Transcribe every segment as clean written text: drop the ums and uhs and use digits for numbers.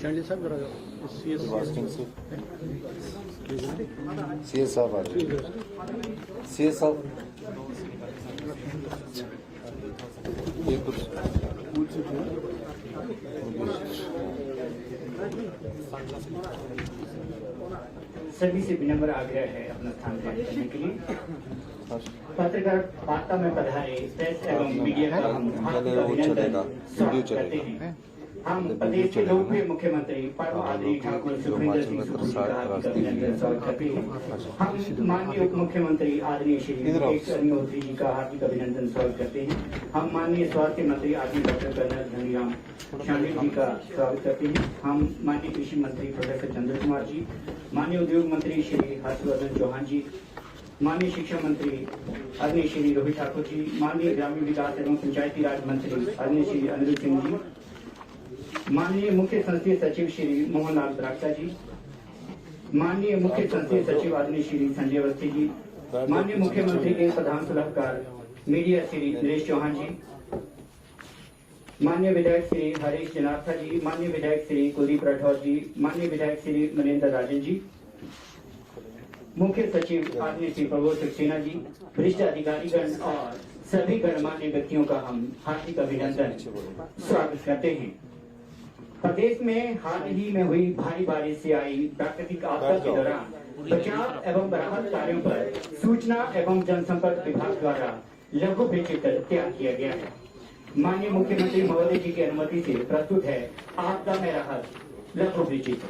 शांडी साहब जरा सीएस साहब आ रहे हैं। सीएस साहब ये कुछ सभी से विनम्र आग्रह है अपना स्थान ग्रहण करने के लिए। पत्रकार वार्ता में पधारे प्रेस एवं मीडिया का हम हार्दिक अभिनंदन स्वागत करते हैं। हम प्रदेश के लोकप्रिय मुख्यमंत्री परम आदरणीय ठाकुर सुखविंदर सिंह सुक्खू जी का हार्दिक अभिनंदन स्वागत करते हैं। हम माननीय उप मुख्यमंत्री आदरणीय श्री विवेक अग्निहोत्री जी का हार्दिक अभिनंदन स्वागत करते हैं। हम माननीय स्वास्थ्य मंत्री आदरणीय डॉक्टर कर्नल धनीराम शांडिल जी का स्वागत करते हैं। हम माननीय कृषि मंत्री प्रोफेसर चंद्र कुमार जी, माननीय उद्योग मंत्री श्री हर्षवर्धन चौहान जी, माननीय शिक्षा मंत्री आदरणीय श्री रोहित ठाकुर जी, माननीय ग्रामीण विकास एवं पंचायती राज मंत्री आदरणीय श्री अनिल सिंह जी, माननीय मुख्य संसदीय सचिव श्री मोहनलाल बरागटा जी, माननीय मुख्य संसदीय सचिव आदरणीय श्री संजय अवस्थी जी, माननीय मुख्यमंत्री के प्रधान सलाहकार मीडिया श्री नरेश चौहान जी, माननीय विधायक श्री हरीश जनार्था जी, माननीय विधायक श्री कुलदीप राठौर जी, माननीय विधायक श्री मनेंद्र राजन जी, मुख्य सचिव आदरणीय श्री प्रबोध सक्सेना जी, वरिष्ठ अधिकारीगण और सभी गणमान्य व्यक्तियों का हम हार्दिक अभिनंदन स्वागत करते हैं। प्रदेश में हाल ही में हुई भारी बारिश से आई प्राकृतिक आपदा के दौरान बचाव एवं राहत कार्यों पर सूचना एवं जनसंपर्क विभाग द्वारा लघु चित्र तैयार किया गया है। माननीय मुख्यमंत्री महोदय जी की अनुमति से प्रस्तुत है आपदा में राहत लघु चित्र।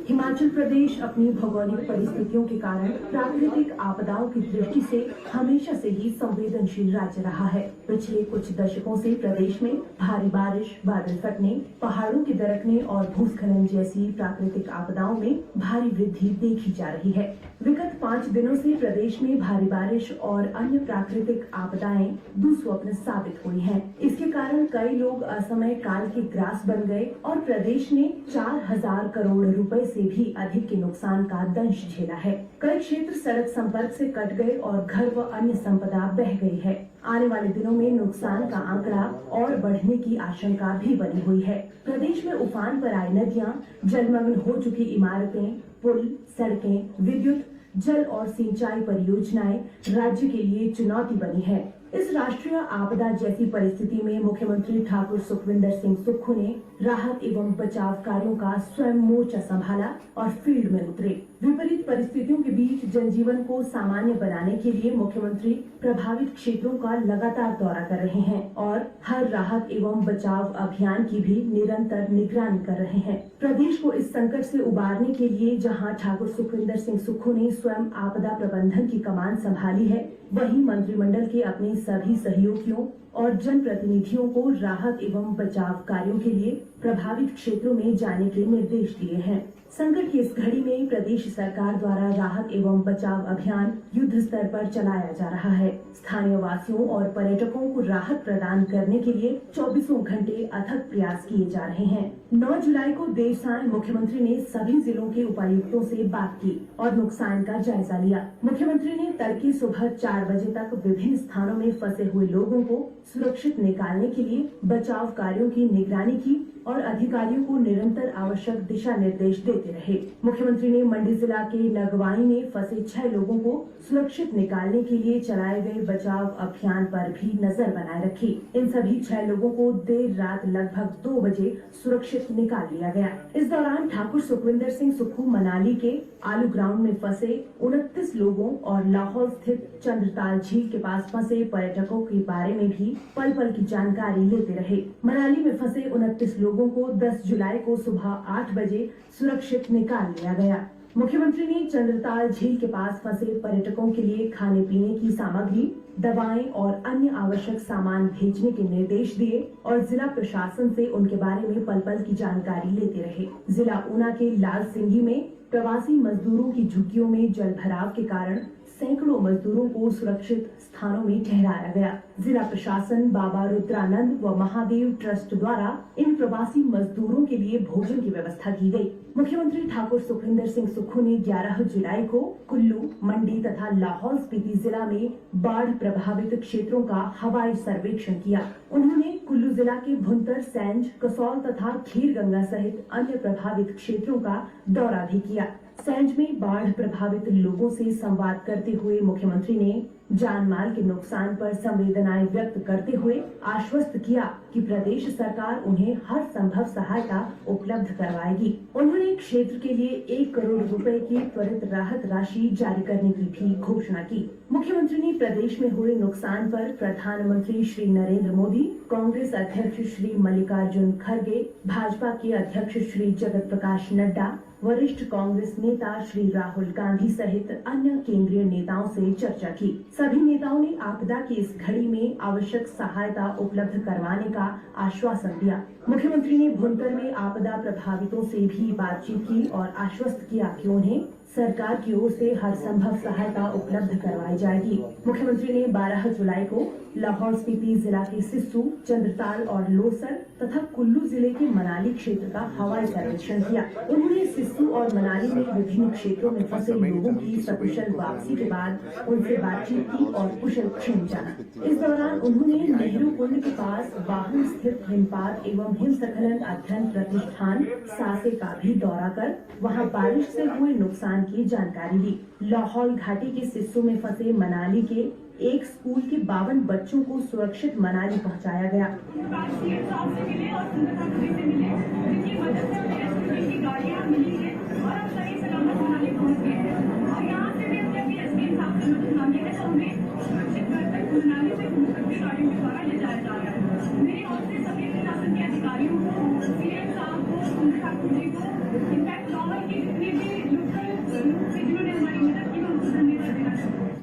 हिमाचल प्रदेश अपनी भौगोलिक परिस्थितियों के कारण प्राकृतिक आपदाओं की दृष्टि से हमेशा से ही संवेदनशील राज्य रहा है। पिछले कुछ दशकों से प्रदेश में भारी बारिश, बादल फटने, पहाड़ों के दरकने और भूस्खलन जैसी प्राकृतिक आपदाओं में भारी वृद्धि देखी जा रही है। विगत 5 दिनों से प्रदेश में भारी बारिश और अन्य प्राकृतिक आपदाएं दुस्वप्न साबित हुई हैं। इसके कारण कई लोग असमय काल के ग्रास बन गए और प्रदेश ने 4,000 करोड़ रुपए से भी अधिक के नुकसान का दंश झेला है। कई क्षेत्र सड़क संपर्क से कट गए और घर व अन्य संपदा बह गई है। आने वाले दिनों में नुकसान का आंकड़ा और बढ़ने की आशंका भी बनी हुई है। प्रदेश में उफान पर आई नदियां, जलमग्न हो चुकी इमारतें, पुल, सड़कें, विद्युत, जल और सिंचाई परियोजनाएं राज्य के लिए चुनौती बनी है। इस राष्ट्रीय आपदा जैसी परिस्थिति में मुख्यमंत्री ठाकुर सुखविंदर सिंह सुक्खू ने राहत एवं बचाव कार्यों का स्वयं मोर्चा संभाला और फील्ड में उतरे। विपरीत परिस्थितियों के बीच जनजीवन को सामान्य बनाने के लिए मुख्यमंत्री प्रभावित क्षेत्रों का लगातार दौरा कर रहे हैं और हर राहत एवं बचाव अभियान की भी निरंतर निगरानी कर रहे हैं। प्रदेश को इस संकट से उबारने के लिए जहां ठाकुर सुखविंदर सिंह सुक्खू ने स्वयं आपदा प्रबंधन की कमान संभाली है, वहीं मंत्रिमंडल के अपने सभी सहयोगियों और जनप्रतिनिधियों को राहत एवं बचाव कार्यों के लिए प्रभावित क्षेत्रों में जाने के निर्देश दिए हैं। संकट की इस घड़ी में प्रदेश सरकार द्वारा राहत एवं बचाव अभियान युद्ध स्तर पर चलाया जा रहा है। स्थानीय वासियों और पर्यटकों को राहत प्रदान करने के लिए 24 घंटे अथक प्रयास किए जा रहे हैं। 9 जुलाई को देर सायं मुख्यमंत्री ने सभी जिलों के उपायुक्तों से बात की और नुकसान का जायजा लिया। मुख्यमंत्री ने तड़के सुबह 4 बजे तक विभिन्न स्थानों में फंसे हुए लोगों को सुरक्षित निकालने के लिए बचाव कार्यों की निगरानी की और अधिकारियों को निरंतर आवश्यक दिशा निर्देश देते रहे। मुख्यमंत्री ने मंडी जिला के नगवाई में फंसे 6 लोगों को सुरक्षित निकालने के लिए चलाए गए बचाव अभियान पर भी नजर बनाए रखी। इन सभी 6 लोगों को देर रात लगभग 2 बजे सुरक्षित निकाल लिया गया। इस दौरान ठाकुर सुखविंदर सिंह सुक्खू मनाली के आलू ग्राउंड में फंसे 29 लोगों और लाहौल स्थित चंद्रताल झील के पास फंसे पर्यटकों के बारे में भी पल पल की जानकारी लेते रहे। मनाली में फंसे 29 लोगों को 10 जुलाई को सुबह 8 बजे सुरक्षित निकाल लिया गया। मुख्यमंत्री ने चंद्रताल झील के पास फंसे पर्यटकों के लिए खाने पीने की सामग्री, दवाएं और अन्य आवश्यक सामान भेजने के निर्देश दिए और जिला प्रशासन से उनके बारे में पल पल की जानकारी लेते रहे। जिला ऊना के लाल सिंगी में प्रवासी मजदूरों की झुग्गियों में जल भराव के कारण सैकड़ों मजदूरों को सुरक्षित स्थानों में ठहराया गया। जिला प्रशासन, बाबा रुद्रानंद व महादेव ट्रस्ट द्वारा इन प्रवासी मजदूरों के लिए भोजन की व्यवस्था की गई। मुख्यमंत्री ठाकुर सुखविंदर सिंह सुक्खू ने 11 जुलाई को कुल्लू, मंडी तथा लाहौल स्पीति जिला में बाढ़ प्रभावित क्षेत्रों का हवाई सर्वेक्षण किया। उन्होंने कुल्लू जिला के भुंतर, सैंज, कसौल तथा खीरगंगा सहित अन्य प्रभावित क्षेत्रों का दौरा भी किया। सैंज में बाढ़ प्रभावित लोगों से संवाद करते हुए मुख्यमंत्री ने जान माल के नुकसान पर संवेदनाएं व्यक्त करते हुए आश्वस्त किया कि प्रदेश सरकार उन्हें हर संभव सहायता उपलब्ध करवाएगी। उन्होंने क्षेत्र के लिए 1 करोड़ रुपए की त्वरित राहत राशि जारी करने की भी घोषणा की। मुख्यमंत्री ने प्रदेश में हुए नुकसान पर प्रधानमंत्री श्री नरेंद्र मोदी, कांग्रेस अध्यक्ष श्री मल्लिकार्जुन खड़गे, भाजपा के अध्यक्ष श्री जगत प्रकाश नड्डा, वरिष्ठ कांग्रेस नेता श्री राहुल गांधी सहित अन्य केंद्रीय नेताओं से चर्चा की। सभी नेताओं ने आपदा की इस घड़ी में आवश्यक सहायता उपलब्ध करवाने का आश्वासन दिया। मुख्यमंत्री ने भुंतर में आपदा प्रभावितों से भी बातचीत की और आश्वस्त किया कि उन्हें सरकार की ओर से हर संभव सहायता उपलब्ध करवाई जाएगी। मुख्यमंत्री ने 12 जुलाई को लाहौल स्पीति जिला के सिस्सू, चंद्रताल और लोसर तथा कुल्लू जिले के मनाली क्षेत्र का हवाई सर्वेक्षण किया। उन्होंने सिस्सू और मनाली में विभिन्न क्षेत्रों में फंसे लोगों की सकुशल वापसी के बाद उनसे बातचीत की और कुशल क्षेम जाना। इस दौरान उन्होंने नेहरू कुंड के पास वाहन स्थित हिमपात एवं हिमस्खलन अध्ययन प्रतिष्ठान सासे का भी दौरा कर वहां बारिश से हुए नुकसान की जानकारी ली। लाहौल घाटी के सिस्सू में फंसे मनाली के एक स्कूल के 52 बच्चों को सुरक्षित मनाली पहुंचाया गया।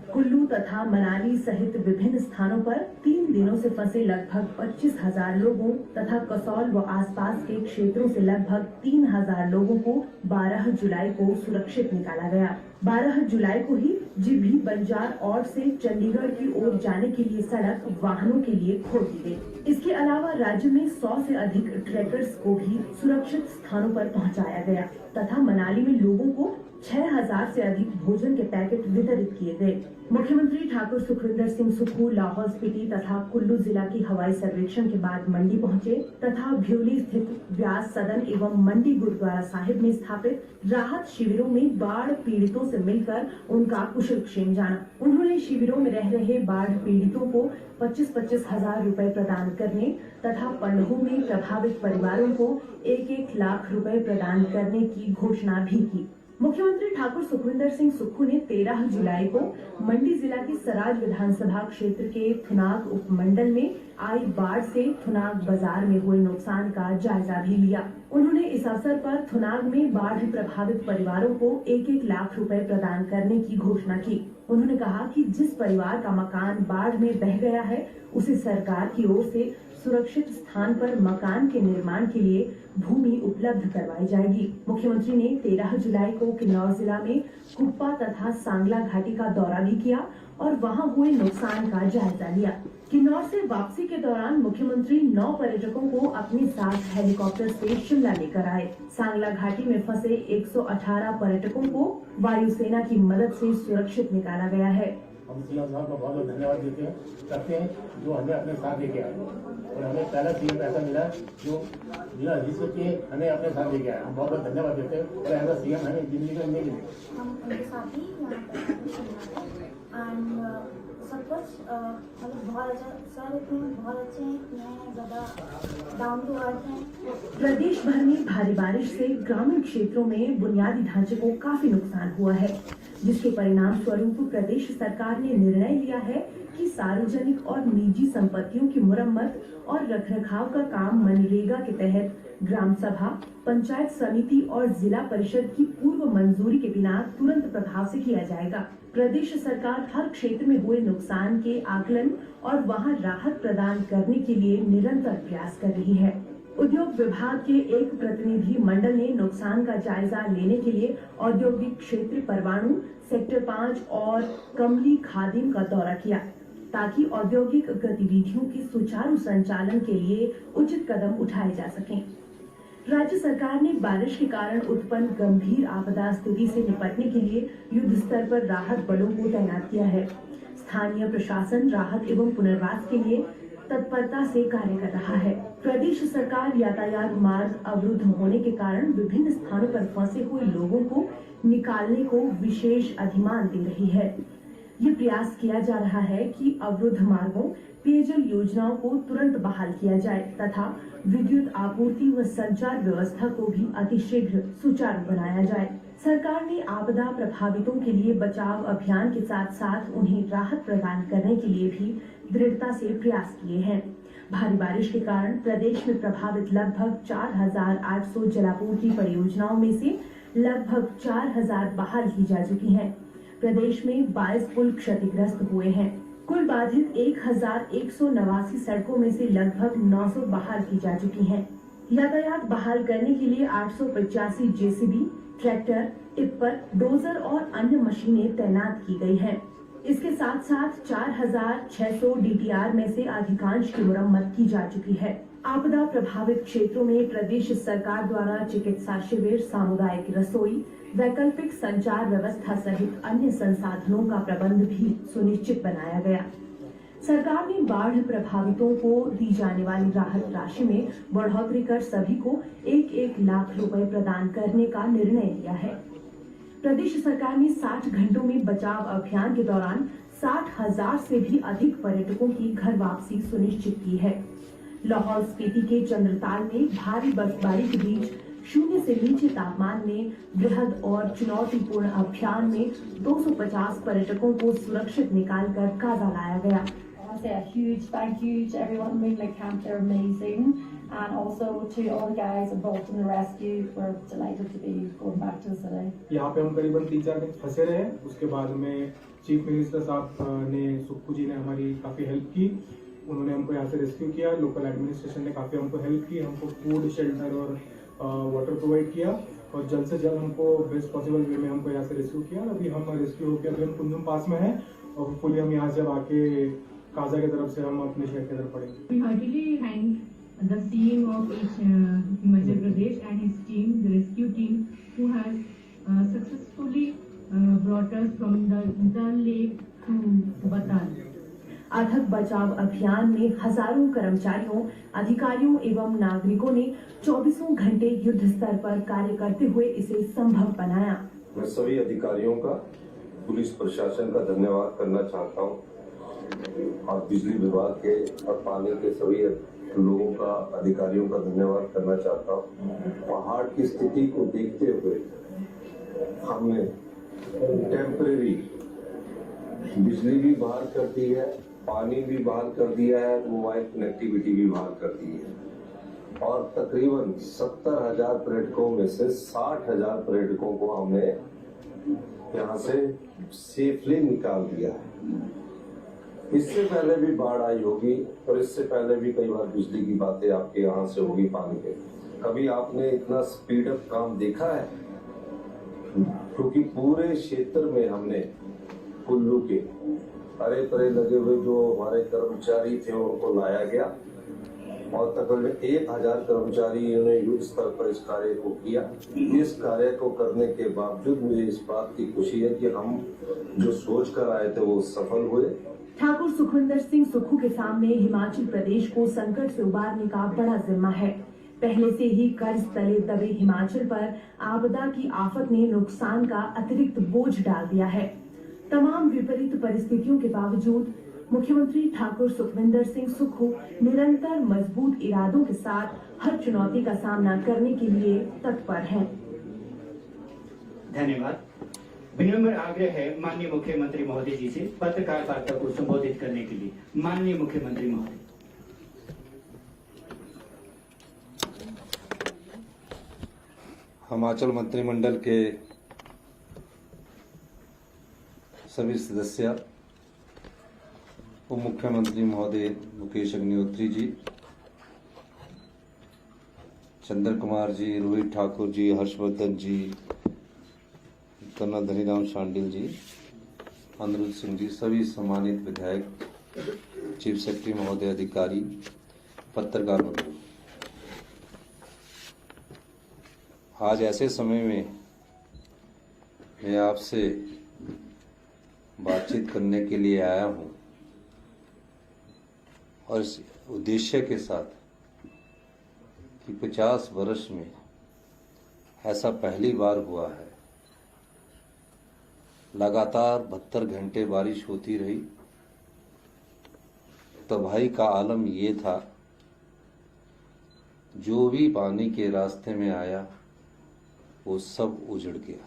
कुल्लू तथा मनाली सहित विभिन्न स्थानों पर 3 दिनों से फंसे लगभग 25,000 लोगों तथा कसौल व आसपास के क्षेत्रों से लगभग 3,000 लोगों को 12 जुलाई को सुरक्षित निकाला गया। 12 जुलाई को ही जिभी, बंजार और से चंडीगढ़ की ओर जाने के लिए सड़क वाहनों के लिए खोल दी गई। इसके अलावा राज्य में 100 से अधिक ट्रैकर्स को भी सुरक्षित स्थानों पर पहुंचाया गया तथा मनाली में लोगों को 6,000 से अधिक भोजन के पैकेट वितरित किए गए। मुख्यमंत्री ठाकुर सुखविंदर सिंह सुक्खू लाहौल स्पीति तथा कुल्लू जिला की हवाई सर्वेक्षण के बाद मंडी पहुंचे तथा भ्योली स्थित व्यास सदन एवं मंडी गुरुद्वारा साहिब में स्थापित राहत शिविरों में बाढ़ पीड़ितों से मिलकर उनका कुशल क्षेम जाना। उन्होंने शिविरों में रह रहे बाढ़ पीड़ितों को 25-25 हजार रुपए प्रदान करने तथा पंडहों में प्रभावित परिवारों को 1-1 लाख रुपए प्रदान करने की घोषणा भी की। मुख्यमंत्री ठाकुर सुखविंदर सिंह सुक्खू ने 13 जुलाई को मंडी जिला के सराज विधानसभा क्षेत्र के थुनाग उपमंडल में आई बाढ़ से थुनाग बाजार में हुए नुकसान का जायजा भी लिया। उन्होंने इस अवसर पर थुनाग में बाढ़ प्रभावित परिवारों को 1-1 लाख रुपए प्रदान करने की घोषणा की। उन्होंने कहा कि जिस परिवार का मकान बाढ़ में बह गया है उसे सरकार की ओर से सुरक्षित स्थान पर मकान के निर्माण के लिए भूमि उपलब्ध करवाई जाएगी। मुख्यमंत्री ने 13 जुलाई को किन्नौर जिला में कुप्पा तथा सांगला घाटी का दौरा भी किया और वहां हुए नुकसान का जायजा लिया। किन्नौर से वापसी के दौरान मुख्यमंत्री 9 पर्यटकों को अपने साथ हेलीकॉप्टर से शिमला लेकर आए। सांगला घाटी में फंसे 118 पर्यटकों को वायुसेना की मदद से सुरक्षित निकाला गया है। हम सीएम साहब का बहुत बहुत धन्यवाद करते हैं जो हमें अपने साथ लेके आए और हमें पहला सीएम ऐसा मिला जो बिना रिस्क के हमें अपने साथ लेके आए। हम बहुत बहुत धन्यवाद देते हैं और ऐसा सीएम हमें जिंदगी में नहीं मिले। हम उनके साथ ही एंड सब कुछ मतलब बहुत अच्छा सर, इतने बहुत अच्छे हैं, इतने ज़्यादा डाउन टू अर्थ हैं। प्रदेश भर में भारी बारिश से ग्रामीण क्षेत्रों में बुनियादी ढांचे को काफी नुकसान हुआ है, जिसके परिणाम स्वरूप प्रदेश सरकार ने निर्णय लिया है कि सार्वजनिक और निजी संपत्तियों की मुरम्मत और रखरखाव का काम मनरेगा के तहत ग्राम सभा, पंचायत समिति और जिला परिषद की पूर्व मंजूरी के बिना तुरंत प्रभाव से किया जाएगा। प्रदेश सरकार हर क्षेत्र में हुए नुकसान के आकलन और वहां राहत प्रदान करने के लिए निरंतर प्रयास कर रही है। उद्योग विभाग के एक प्रतिनिधि मंडल ने नुकसान का जायजा लेने के लिए औद्योगिक क्षेत्र परवाणु, सेक्टर 5 और कमली खादिम का दौरा किया ताकि औद्योगिक गतिविधियों के सुचारू संचालन के लिए उचित कदम उठाए जा सकें। राज्य सरकार ने बारिश के कारण उत्पन्न गंभीर आपदा स्थिति से निपटने के लिए युद्ध स्तर पर राहत बलों को तैनात किया है। स्थानीय प्रशासन राहत एवं पुनर्वास के लिए तत्परता से कार्य कर रहा है। प्रदेश सरकार यातायात मार्ग अवरुद्ध होने के कारण विभिन्न स्थानों पर फंसे हुए लोगों को निकालने को विशेष अधिमान दे रही है। ये प्रयास किया जा रहा है कि अवरुद्ध मार्गों, पेयजल योजनाओं को तुरंत बहाल किया जाए तथा विद्युत आपूर्ति व संचार व्यवस्था को भी अतिशीघ्र सुचारू बनाया जाए। सरकार ने आपदा प्रभावितों के लिए बचाव अभियान के साथ साथ उन्हें राहत प्रदान करने के लिए भी दृढ़ता से प्रयास किए हैं। भारी बारिश के कारण प्रदेश में प्रभावित लगभग 4,800 जलापूर्ति परियोजनाओं में से लगभग 4,000 बहाल की जा चुकी हैं। प्रदेश में 22 पुल क्षतिग्रस्त हुए हैं। कुल बाधित 1,189 सड़कों में से लगभग 900 बहाल की जा चुकी हैं। यातायात बहाल करने के लिए 885 जेसीबी, ट्रैक्टर, टिप्पर, डोजर और अन्य मशीनें तैनात की गई हैं। इसके साथ साथ 4,600 डीटीआर में से अधिकांश की मुरम्मत की जा चुकी है। आपदा प्रभावित क्षेत्रों में प्रदेश सरकार द्वारा चिकित्सा शिविर, सामुदायिक रसोई, वैकल्पिक संचार व्यवस्था सहित अन्य संसाधनों का प्रबंध भी सुनिश्चित बनाया गया। सरकार ने बाढ़ प्रभावितों को दी जाने वाली राहत राशि में बढ़ोतरी कर सभी को 1-1 लाख रुपए प्रदान करने का निर्णय लिया है। प्रदेश सरकार ने 60 घंटों में बचाव अभियान के दौरान 60,000 से भी अधिक पर्यटकों की घर वापसी सुनिश्चित की है। लाहौल स्पीति के चंद्रताल में भारी बर्फबारी के बीच 0 से नीचे तापमान में वृहद और चुनौतीपूर्ण अभियान में 250 पर्यटकों को सुरक्षित निकालकर काजा लाया गया। I want to say a huge thank you to everyone in Ringling Camp. They're amazing, and also to all the guys involved in the rescue. We're delighted to be going back to the city. यहाँ पे हम करीबन 3-4 दिन फंसे रहे। उसके बाद में चीफ मिनिस्टर साहब ने, सुक्खू जी ने हमारी काफ़ी हेल्प की। उन्होंने हमको यहाँ से रेस्क्यू किया। लोकल एडमिनिस्ट्रेशन ने काफ़ी हमको हेल्प की, हमको फूड, शेल्टर और वाटर प्रोवाइड किया और जल्द से जल्द हमको बेस्ट पॉसिबल वे में हमको यहाँ से रेस्क्यू किया। अभी हम रेस्क्यू होकर अभी हम कुंदुम पास में हैं और फुली हम यहाँ से अब आके काजा की तरफ से हम अपने शहर की तरफ पड़ेंगे। We heartily thank the CM of Himachal Pradesh and his team, the rescue team, who has successfully brought us from the Dal Lake to Batal. अथक बचाव अभियान में हजारों कर्मचारियों, अधिकारियों एवं नागरिकों ने 24 घंटे युद्ध स्तर पर कार्य करते हुए इसे संभव बनाया। मैं सभी अधिकारियों का, पुलिस प्रशासन का धन्यवाद करना चाहता हूं और बिजली विभाग के और पानी के सभी लोगों का, अधिकारियों का धन्यवाद करना चाहता हूं। पहाड़ की स्थिति को देखते हुए हमने टेम्परेरी बिजली भी बहाल कर दी है, पानी भी बहाल कर दिया है, मोबाइल कनेक्टिविटी भी बहाल कर दी है और तकरीबन 70,000 पर्यटकों में से 60,000 पर्यटकों को हमने यहाँ से सेफली निकाल दिया है। इससे पहले भी बाढ़ आई होगी और इससे पहले भी कई बार बिजली की बातें आपके यहाँ से होगी, पानी के। कभी आपने इतना स्पीड अप काम देखा है? क्योंकि पूरे क्षेत्र में हमने कुल्लू के अरे परे लगे हुए जो हमारे कर्मचारी थे उनको लाया गया और तकरीबन 1,000 कर्मचारी ने युद्ध स्तर पर इस कार्य को किया। इस कार्य को करने के बावजूद मुझे इस बात की खुशी है कि हम जो सोच कर आए थे वो सफल हुए। ठाकुर सुखविंदर सिंह सुक्खू के सामने हिमाचल प्रदेश को संकट से उबारने का बड़ा जिम्मा है। पहले से ही कर्ज तले दबे हिमाचल पर आपदा की आफत ने नुकसान का अतिरिक्त बोझ डाल दिया है। तमाम विपरीत परिस्थितियों के बावजूद मुख्यमंत्री ठाकुर सुखविंदर सिंह सुक्खू निरंतर मजबूत इरादों के साथ हर चुनौती का सामना करने के लिए तत्पर हैं। धन्यवाद। विनम्र आग्रह है माननीय मुख्यमंत्री महोदय जी से पत्रकार वार्ता को संबोधित करने के लिए। माननीय मुख्यमंत्री महोदय। हिमाचल मंत्रिमंडल के सभी सदस्य, उप मुख्यमंत्री महोदय मुकेश अग्निहोत्री जी, चंद्र कुमार जी, रोहित ठाकुर जी, हर्षवर्धन जी, कर्नल धनीराम शांडिल जी, अनिरुद्ध सिंह जी, सभी सम्मानित विधायक, चीफ सेक्रेटरी महोदय, अधिकारी, पत्रकार बंधु, आज ऐसे समय में मैं आपसे बातचीत करने के लिए आया हूं और इस उद्देश्य के साथ कि 50 वर्ष में ऐसा पहली बार हुआ है। लगातार 72 घंटे बारिश होती रही। तबाही का आलम ये था, जो भी पानी के रास्ते में आया वो सब उजड़ गया।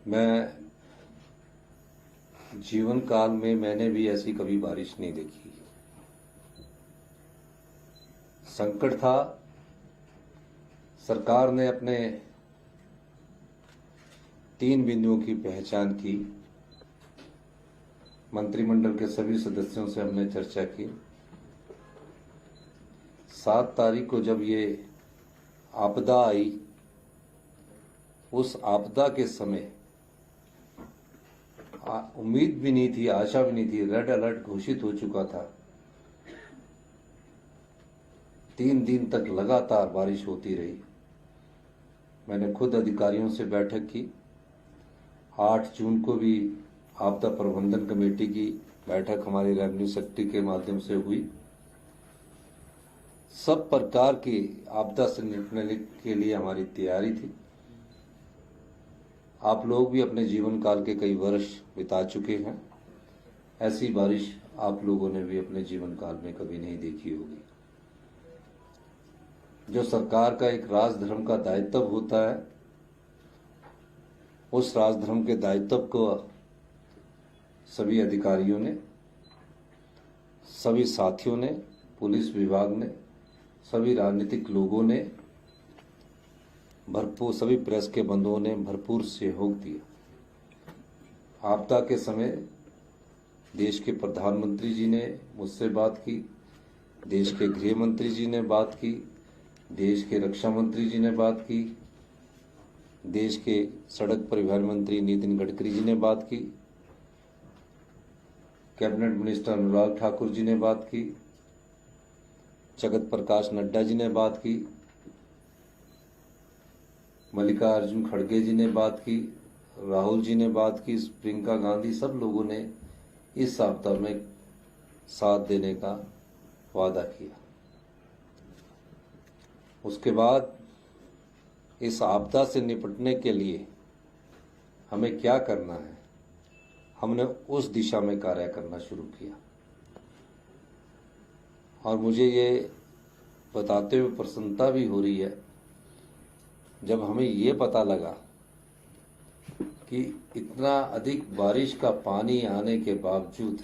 मैं जीवन काल में मैंने भी ऐसी कभी बारिश नहीं देखी। संकट था। सरकार ने अपने 3 बिंदुओं की पहचान की। मंत्रिमंडल के सभी सदस्यों से हमने चर्चा की। 7 तारीख को जब ये आपदा आई, उस आपदा के समय उम्मीद भी नहीं थी, आशा भी नहीं थी। रेड अलर्ट घोषित हो चुका था। 3 दिन तक लगातार बारिश होती रही। मैंने खुद अधिकारियों से बैठक की। 8 जून को भी आपदा प्रबंधन कमेटी की बैठक हमारे रेवेन्यू सेक्रेटरी के माध्यम से हुई। सब प्रकार की आपदा से निपटने के लिए हमारी तैयारी थी। आप लोग भी अपने जीवन काल के कई वर्ष बिता चुके हैं। ऐसी बारिश आप लोगों ने भी अपने जीवन काल में कभी नहीं देखी होगी। जो सरकार का एक राजधर्म का दायित्व होता है, उस राजधर्म के दायित्व को सभी अधिकारियों ने, सभी साथियों ने, पुलिस विभाग ने, सभी राजनीतिक लोगों ने भरपूर, सभी प्रेस के बंधुओं ने भरपूर सहयोग दिया। आपदा के समय देश के प्रधानमंत्री जी ने मुझसे बात की, देश के गृह मंत्री जी ने बात की, देश के रक्षा मंत्री जी ने बात की, देश के सड़क परिवहन मंत्री नितिन गडकरी जी ने बात की, कैबिनेट मिनिस्टर अनुराग ठाकुर जी ने बात की, जगत प्रकाश नड्डा जी ने बात की, मल्लिकार्जुन खड़गे जी ने बात की, राहुल जी ने बात की, प्रियंका गांधी, सब लोगों ने इस आपदा में साथ देने का वादा किया। उसके बाद इस आपदा से निपटने के लिए हमें क्या करना है, हमने उस दिशा में कार्य करना शुरू किया। और मुझे ये बताते हुए प्रसन्नता भी हो रही है, जब हमें ये पता लगा कि इतना अधिक बारिश का पानी आने के बावजूद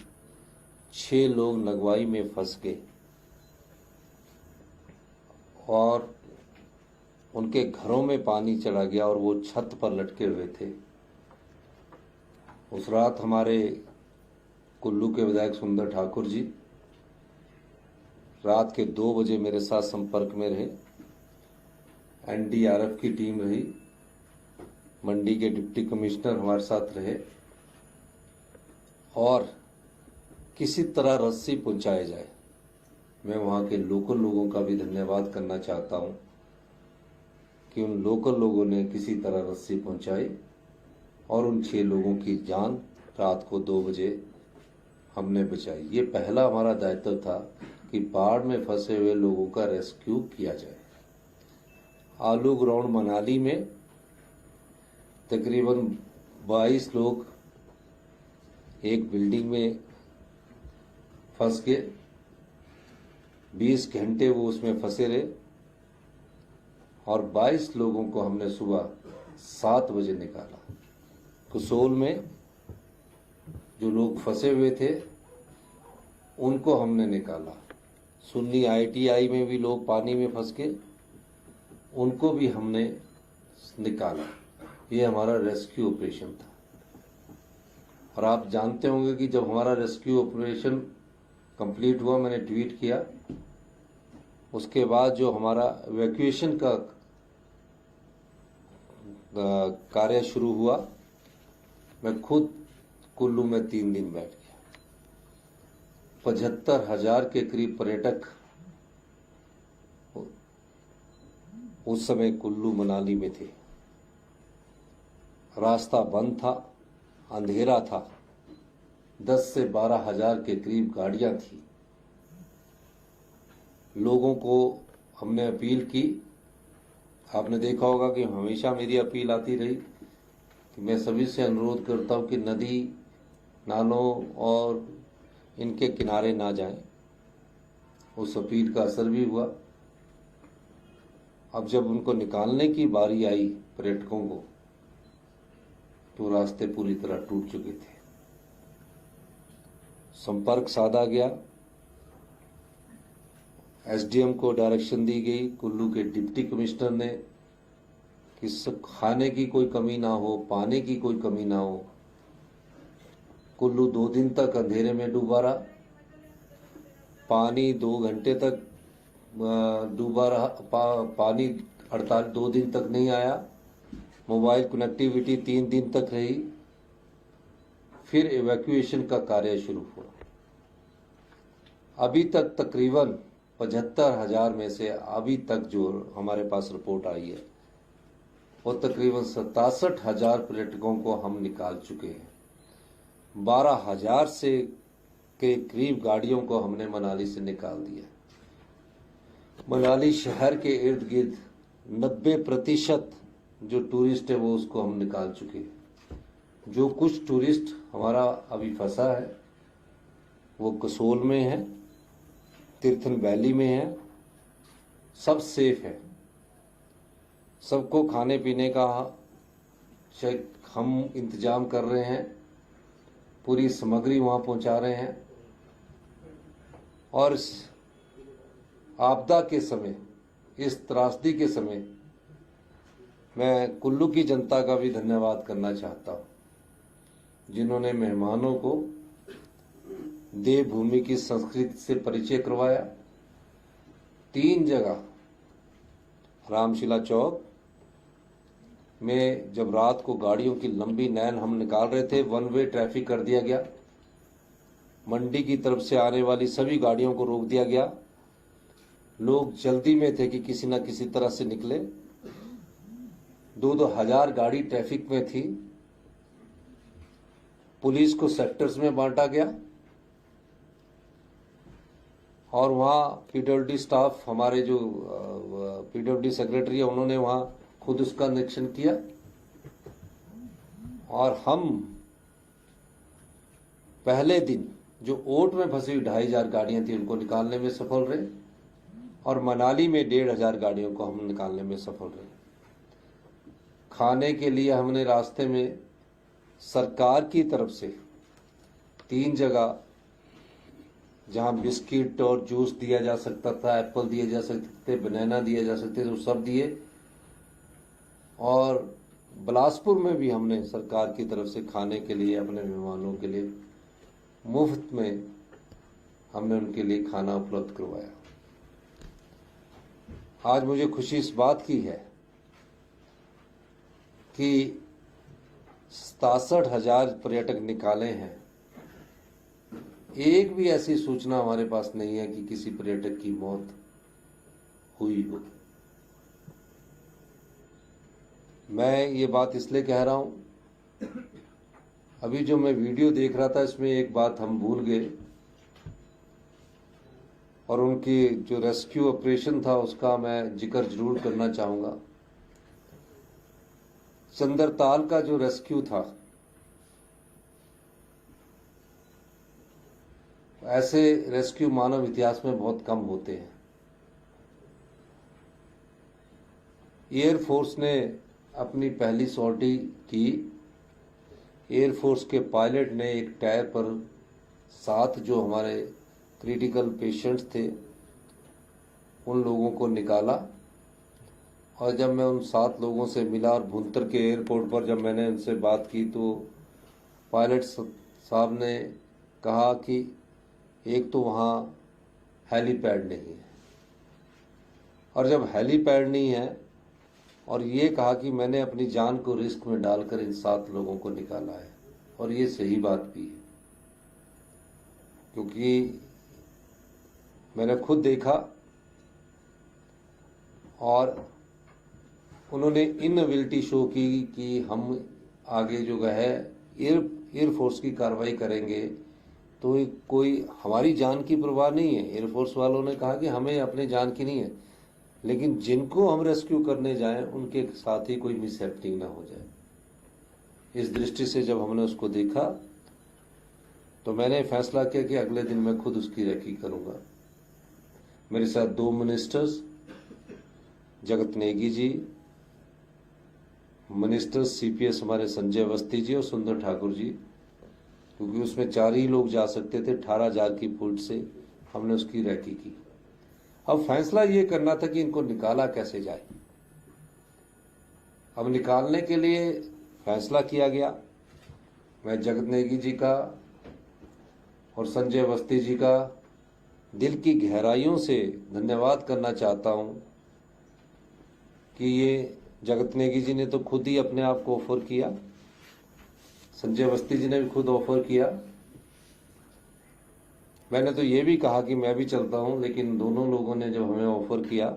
6 लोग नगवाई में फंस गए और उनके घरों में पानी चला गया और वो छत पर लटके हुए थे। उस रात हमारे कुल्लू के विधायक सुंदर ठाकुर जी रात के 2 बजे मेरे साथ संपर्क में रहे। एनडीआरएफ की टीम रही, मंडी के डिप्टी कमिश्नर हमारे साथ रहे और किसी तरह रस्सी पहुंचाई जाए। मैं वहां के लोकल लोगों का भी धन्यवाद करना चाहता हूं कि उन लोकल लोगों ने किसी तरह रस्सी पहुंचाई और उन 6 लोगों की जान रात को 2 बजे हमने बचाई। ये पहला हमारा दायित्व था कि बाढ़ में फंसे हुए लोगों का रेस्क्यू किया जाए। आलू ग्राउंड मनाली में तकरीबन 22 लोग एक बिल्डिंग में फंस गए। 20 घंटे वो उसमें फंसे रहे और 22 लोगों को हमने सुबह 7 बजे निकाला। कसोल में जो लोग फंसे हुए थे उनको हमने निकाला। सुन्नी ITI में भी लोग पानी में फंस के, उनको भी हमने निकाला। ये हमारा रेस्क्यू ऑपरेशन था। और आप जानते होंगे कि जब हमारा रेस्क्यू ऑपरेशन कंप्लीट हुआ, मैंने ट्वीट किया, उसके बाद जो हमारा इवैक्यूएशन का कार्य शुरू हुआ, मैं खुद कुल्लू में 3 दिन बैठ गया। 75,000 के करीब पर्यटक उस समय कुल्लू मनाली में थे। रास्ता बंद था, अंधेरा था, 10 से 12 हजार के करीब गाड़ियां थी। लोगों को हमने अपील की, आपने देखा होगा कि हमेशा मेरी अपील आती रही कि मैं सभी से अनुरोध करता हूं कि नदी नालों और इनके किनारे ना जाएं। उस अपील का असर भी हुआ। अब जब उनको निकालने की बारी आई पर्यटकों को, तो रास्ते पूरी तरह टूट चुके थे। संपर्क साधा गया, एसडीएम को डायरेक्शन दी गई, कुल्लू के डिप्टी कमिश्नर ने, कि खाने की कोई कमी ना हो, पानी की कोई कमी ना हो। कुल्लू 2 दिन तक अंधेरे में डूबा रहा, पानी 2 घंटे तक डूबा रहा, पानी 2 दिन तक नहीं आया, मोबाइल कनेक्टिविटी 3 दिन तक रही। फिर इवैक्यूएशन का कार्य शुरू हुआ। अभी तक तकरीबन 75,000 में से अभी तक जो हमारे पास रिपोर्ट आई है वो तकरीबन 67,000 पर्यटकों को हम निकाल चुके हैं। 12,000 से के करीब गाड़ियों को हमने मनाली से निकाल दिया। मनाली शहर के इर्द गिर्द 90% जो टूरिस्ट है वो उसको हम निकाल चुके हैं। जो कुछ टूरिस्ट हमारा अभी फंसा है वो कसोल में है, तीर्थन वैली में है, सब सेफ है। सबको खाने पीने का हम इंतजाम कर रहे हैं, पूरी सामग्री वहां पहुंचा रहे हैं। और इस आपदा के समय, इस त्रासदी के समय, मैं कुल्लू की जनता का भी धन्यवाद करना चाहता हूं, जिन्होंने मेहमानों को देवभूमि की संस्कृति से परिचय करवाया। 3 जगह रामशिला चौक में जब रात को गाड़ियों की लंबी लाइन हम निकाल रहे थे, 1 वे ट्रैफिक कर दिया गया। मंडी की तरफ से आने वाली सभी गाड़ियों को रोक दिया गया। लोग जल्दी में थे कि किसी न किसी तरह से निकले। 2-2 हजार गाड़ी ट्रैफिक में थी। पुलिस को सेक्टर्स में बांटा गया और वहाँ पीडब्ल्यूडी स्टाफ, हमारे जो पीडब्ल्यूडी सेक्रेटरी है, उन्होंने वहाँ खुद उसका निरीक्षण किया। और हम पहले दिन जो ओट में फंसी हुई 2,500 गाड़ियां थी उनको निकालने में सफल रहे, और मनाली में 1,500 गाड़ियों को हम निकालने में सफल रहे। खाने के लिए हमने रास्ते में सरकार की तरफ से 3 जगह जहां बिस्किट और जूस दिया जा सकता था, एप्पल दिए जा सकते थे, बनाना दिए जा सकते थे, वो सब दिए। और बिलासपुर में भी हमने सरकार की तरफ से खाने के लिए अपने मेहमानों के लिए मुफ्त में हमने उनके लिए खाना उपलब्ध करवाया। आज मुझे खुशी इस बात की है कि 67,000 पर्यटक निकाले हैं। एक भी ऐसी सूचना हमारे पास नहीं है कि किसी पर्यटक की मौत हुई हो। मैं ये बात इसलिए कह रहा हूं, अभी जो मैं वीडियो देख रहा था इसमें एक बात हम भूल गए, और उनकी जो रेस्क्यू ऑपरेशन था उसका मैं जिक्र जरूर करना चाहूंगा। चंद्रताल का जो रेस्क्यू था, ऐसे रेस्क्यू मानव इतिहास में बहुत कम होते हैं। एयरफोर्स ने अपनी पहली सॉर्टी की। एयरफोर्स के पायलट ने एक टायर पर 7 जो हमारे क्रिटिकल पेशेंट्स थे उन लोगों को निकाला। और जब मैं उन 7 लोगों से मिला और भुंतर के एयरपोर्ट पर जब मैंने उनसे बात की, तो पायलट साहब ने कहा कि एक तो वहाँ हेलीपैड नहीं है, और जब हेलीपैड नहीं है, और ये कहा कि मैंने अपनी जान को रिस्क में डालकर इन 7 लोगों को निकाला है। और ये सही बात भी है, क्योंकि मैंने खुद देखा। और उन्होंने इनएबिलिटी शो की कि हम आगे जो है एयरफोर्स की कार्रवाई करेंगे, तो कोई हमारी जान की परवाह नहीं है। एयरफोर्स वालों ने कहा कि हमें अपनी जान की नहीं है, लेकिन जिनको हम रेस्क्यू करने जाएं उनके साथ ही कोई मिसहैपनिंग ना हो जाए। इस दृष्टि से जब हमने उसको देखा तो मैंने फैसला किया कि अगले दिन मैं खुद उसकी रेकी करूंगा। मेरे साथ 2 मिनिस्टर्स, जगत नेगी जी, मिनिस्टर सीपीएस हमारे संजय अवस्थी जी और सुंदर ठाकुर जी, क्योंकि उसमें 4 ही लोग जा सकते थे। 18,000 की फुट से हमने उसकी रेकी की। अब फैसला ये करना था कि इनको निकाला कैसे जाए। अब निकालने के लिए फैसला किया गया। मैं जगत नेगी जी का और संजय अवस्थी जी का दिल की गहराइयों से धन्यवाद करना चाहता हूं कि ये जगत नेगी जी ने तो खुद ही अपने आप को ऑफर किया, संजय अवस्थी जी ने भी खुद ऑफर किया। मैंने तो ये भी कहा कि मैं भी चलता हूं, लेकिन दोनों लोगों ने जब हमें ऑफर किया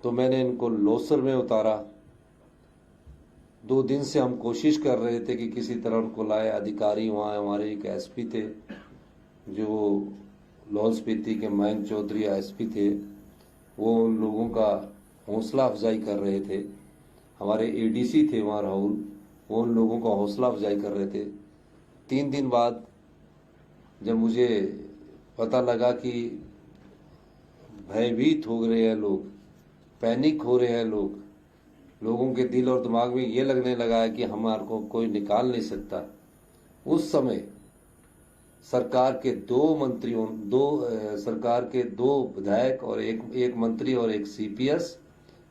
तो मैंने इनको लोसर में उतारा। 2 दिन से हम कोशिश कर रहे थे कि किसी तरह उनको लाए। अधिकारी वहाँ हमारे एक एसपी थे जो लाहौल स्पीति के मयंक चौधरी एसपी थे, वो उन लोगों का हौसला अफजाई कर रहे थे। हमारे एडीसी थे वहाँ राहुल, वो उन लोगों का हौसला अफजाई कर रहे थे। 3 दिन बाद जब मुझे पता लगा कि भयभीत हो रहे हैं लोग, पैनिक हो रहे हैं लोगों के दिल और दिमाग में ये लगने लगा है कि हमारे को कोई निकाल नहीं सकता, उस समय सरकार के 2 मंत्रियों, सरकार के 2 विधायक और एक मंत्री और एक सीपीएस